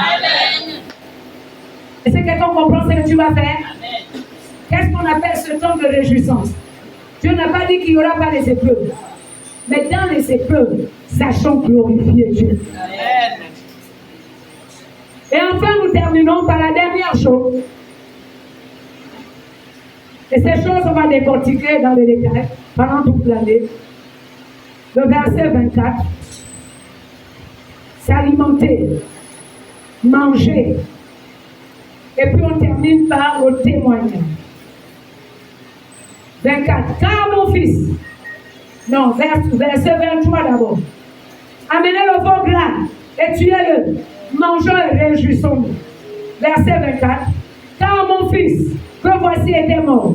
Est-ce que quelqu'un comprend ce que tu vas faire? Qu'est-ce qu'on appelle ce temps de réjouissance? Dieu n'a pas dit qu'il n'y aura pas des épreuves. Mais dans les épreuves, sachons glorifier Dieu. Amen. Et enfin, nous terminons par la dernière chose. Et ces choses, on va décortiquer dans les détails pendant toute l'année. Le verset 24. S'alimenter, manger. Et puis on termine par le témoignage. 24. Car mon fils, non, verset 23 d'abord. Amenez le veau gras et tuez-le. Mangeons et réjouissons-nous. Verset 24. Car mon fils, que voici était mort,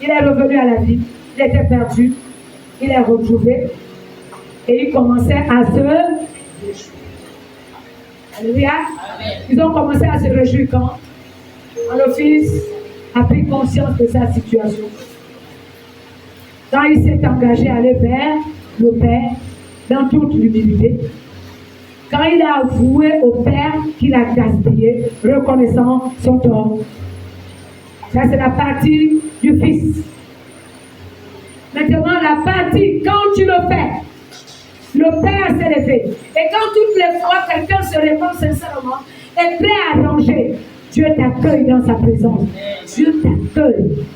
il est revenu à la vie. Il était perdu. Il est retrouvé. Et il commençait à se réjouir. Alléluia. Ils ont commencé à se réjouir quand le fils a pris conscience de sa situation. Quand il s'est engagé à aller vers le Père dans toute l'humilité, quand il a avoué au Père qu'il a gaspillé, reconnaissant son tort. Ça, c'est la partie du Fils. Maintenant, la partie, quand tu le fais, le Père s'est levé. Et quand toutes les fois quelqu'un se répand sincèrement, est prêt à ranger, Dieu t'accueille dans sa présence. Dieu t'accueille.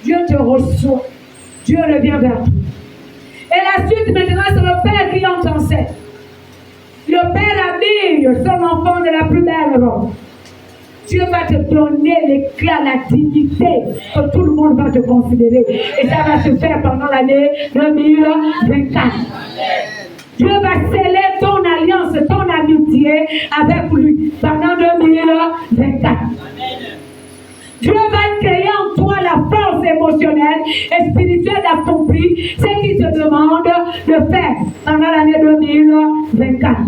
Dieu te reçoit. Dieu revient vers toi. Et la suite maintenant, c'est le Père qui entre en scène. Le Père habille son enfant de la plus belle robe. Dieu va te donner l'éclat, la dignité, que tout le monde va te considérer. Et ça va se faire pendant l'année 2024. Dieu va sceller ton alliance, ton amitié avec lui pendant 2024. Dieu va créer en toi la force émotionnelle et spirituelle d'accomplir ce qu'il te demande de faire pendant l'année 2024.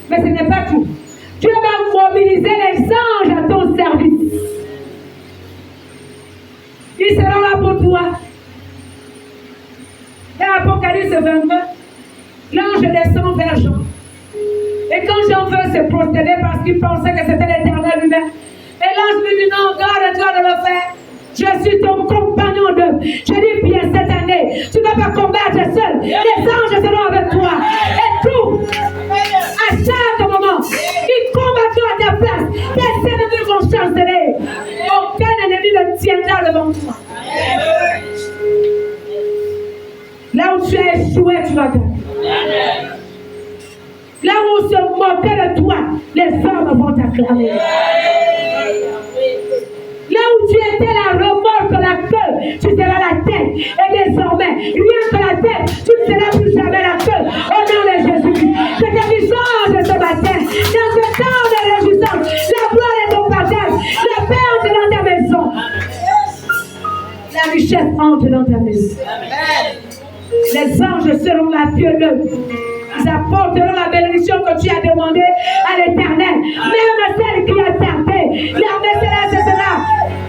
Mais ce n'est pas tout. Dieu va mobiliser les anges à ton service. Ils seront là pour toi. Et Apocalypse 22, l'ange descend vers Jean. Et quand Jean veut se prosterner parce qu'il pensait que c'était l'Éternel lui-même, et l'ange lui dit non, garde-toi de le faire. Je suis ton compagnon d'œuvre. Je dis bien cette année, tu ne vas pas combattre seul. Les anges seront avec toi. Et tout, à chaque moment, ils combattront à ta place. Tes ennemis vont chanceler. Aucun ennemi ne tiendra devant toi. Là où tu as échoué, tu vas gagner. Là où on se moquait de toi, les hommes vont t'acclamer. Là où tu étais la remorque, la queue, tu seras la tête. Et désormais, rien que la tête, tu ne seras plus jamais la queue. Au nom de Jésus-Christ. Je te dis de ce matin, dans ce temps de réjouissance, la gloire est ton partage. La paix entre dans ta maison. La richesse entre dans ta maison. Les anges seront là, Dieu l'œuvre. Ils apporteront la bénédiction que tu as demandée à l'Éternel. Même celle qui a tardé, l'armée céleste sera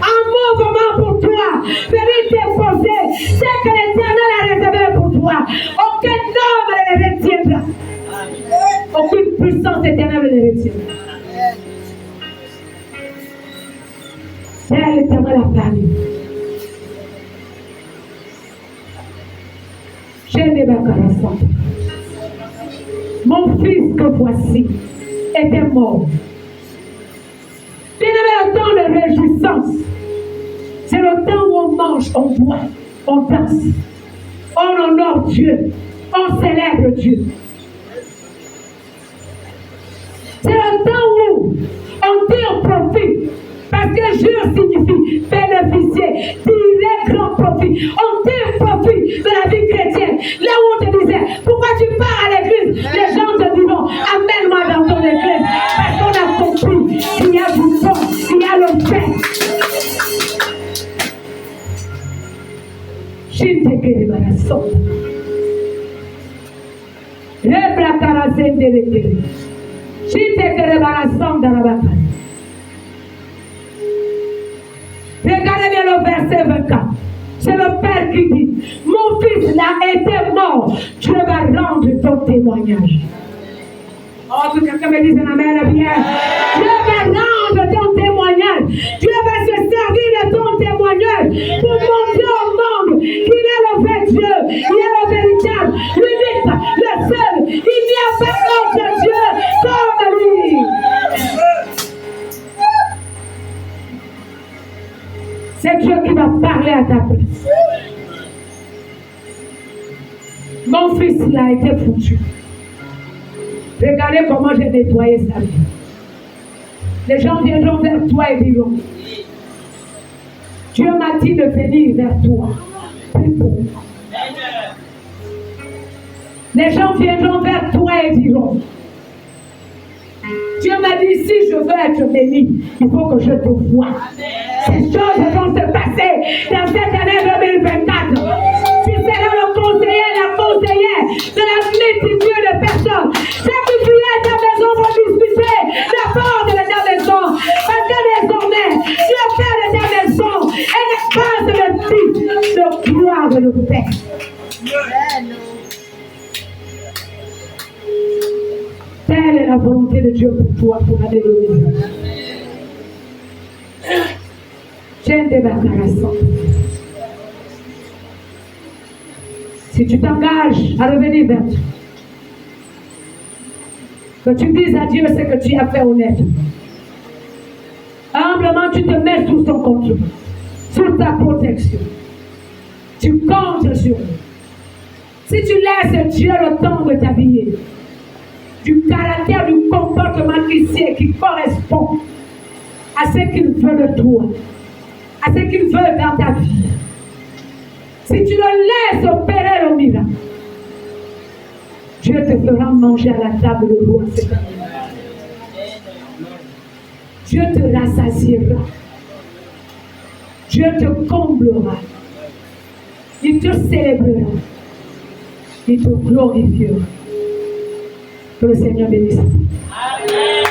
en mouvement pour toi. Venez déposer ce que l'Éternel a réservé pour toi. Aucun homme ne les retiendra. Aucune puissance éternelle ne les retiendra. C'est l'Éternel a parlé. Mon fils que voici était mort. Bien-aimé, le temps de réjouissance, c'est le temps où on mange, on boit, on danse, on honore Dieu, on célèbre Dieu. C'est le temps où on tire profit, parce que Dieu signifie bénéficier, tirer grand profit. On tire profit de la vie chrétienne. Là où on te disait, pourquoi tu pars à l'église? Les gens te diront, amène-moi dans ton église. Parce qu'on a compris qu'il y a du temps, il y a le fait. Shintekere baraso. Rebra karazen de l'église. Shintekere barason darabaka. Regardez bien le verset 24. C'est le Père qui dit, mon fils là était mort, Dieu va rendre ton témoignage. Oh, que quelqu'un me dise un amen, bien. Dieu va rendre ton témoignage. Dieu va se servir de ton témoignage pour montrer au monde qu'il est le vrai Dieu, il est le véritable, l'unique, le seul. Il n'y a pas d'autre Dieu comme lui. C'est Dieu qui va parler à ta place. Mon fils, il a été foutu. Regardez comment j'ai nettoyé sa vie. Les gens viendront vers toi et diront, Dieu m'a dit de venir vers toi. Les gens viendront vers toi et diront, Dieu m'a dit, si je veux être béni, il faut que je te voie. Ces choses vont se passer dans cette année 2024. Tu seras le conseiller, la conseillère de la multitude de personnes. Ceux qui viennent à ta maison vont discuter la porte de ta maison. Parce que désormais, tu es père de ta maison et n'est pas le fils de gloire de le Père. Telle est la volonté de Dieu pour toi, pour l'année 2024. J'ai des débarrassant. Si tu t'engages à revenir vers Dieu, que tu dises à Dieu ce que tu as fait honnête, humblement tu te mets sous son contrôle, sous ta protection. Tu comptes sur lui. Si tu laisses Dieu le temps de t'habiller, du caractère, du comportement qui correspond à ce qu'il veut de toi, à ce qu'il veut dans ta vie. Si tu le laisses opérer le miracle, Dieu te fera manger à la table de roi. Dieu te rassasiera. Dieu te comblera. Il te célébrera. Il te glorifiera. Que le Seigneur bénisse. Amen.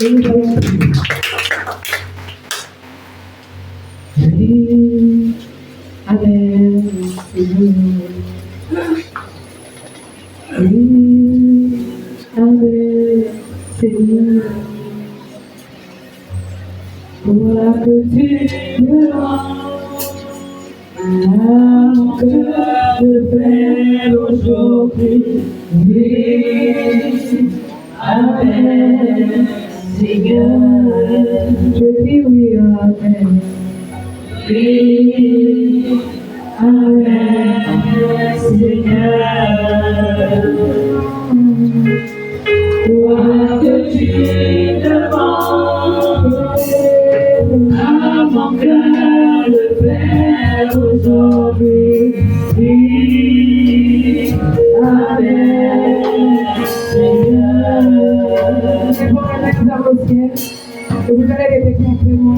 Et nous allons prier. Oui, Amen, Seigneur. Oui, Amen, Seigneur. Voilà que tu me rends à mon cœur de faire aujourd'hui. Oui, Amen, Seigneur. Je dis oui, Amen. Oui, Amen, Seigneur. Quoi que tu demandes à mon cœur de faire aujourd'hui. Oui, Amen, Seigneur. Bon, on va mettre dans le ciel et vous allez répéter après moi.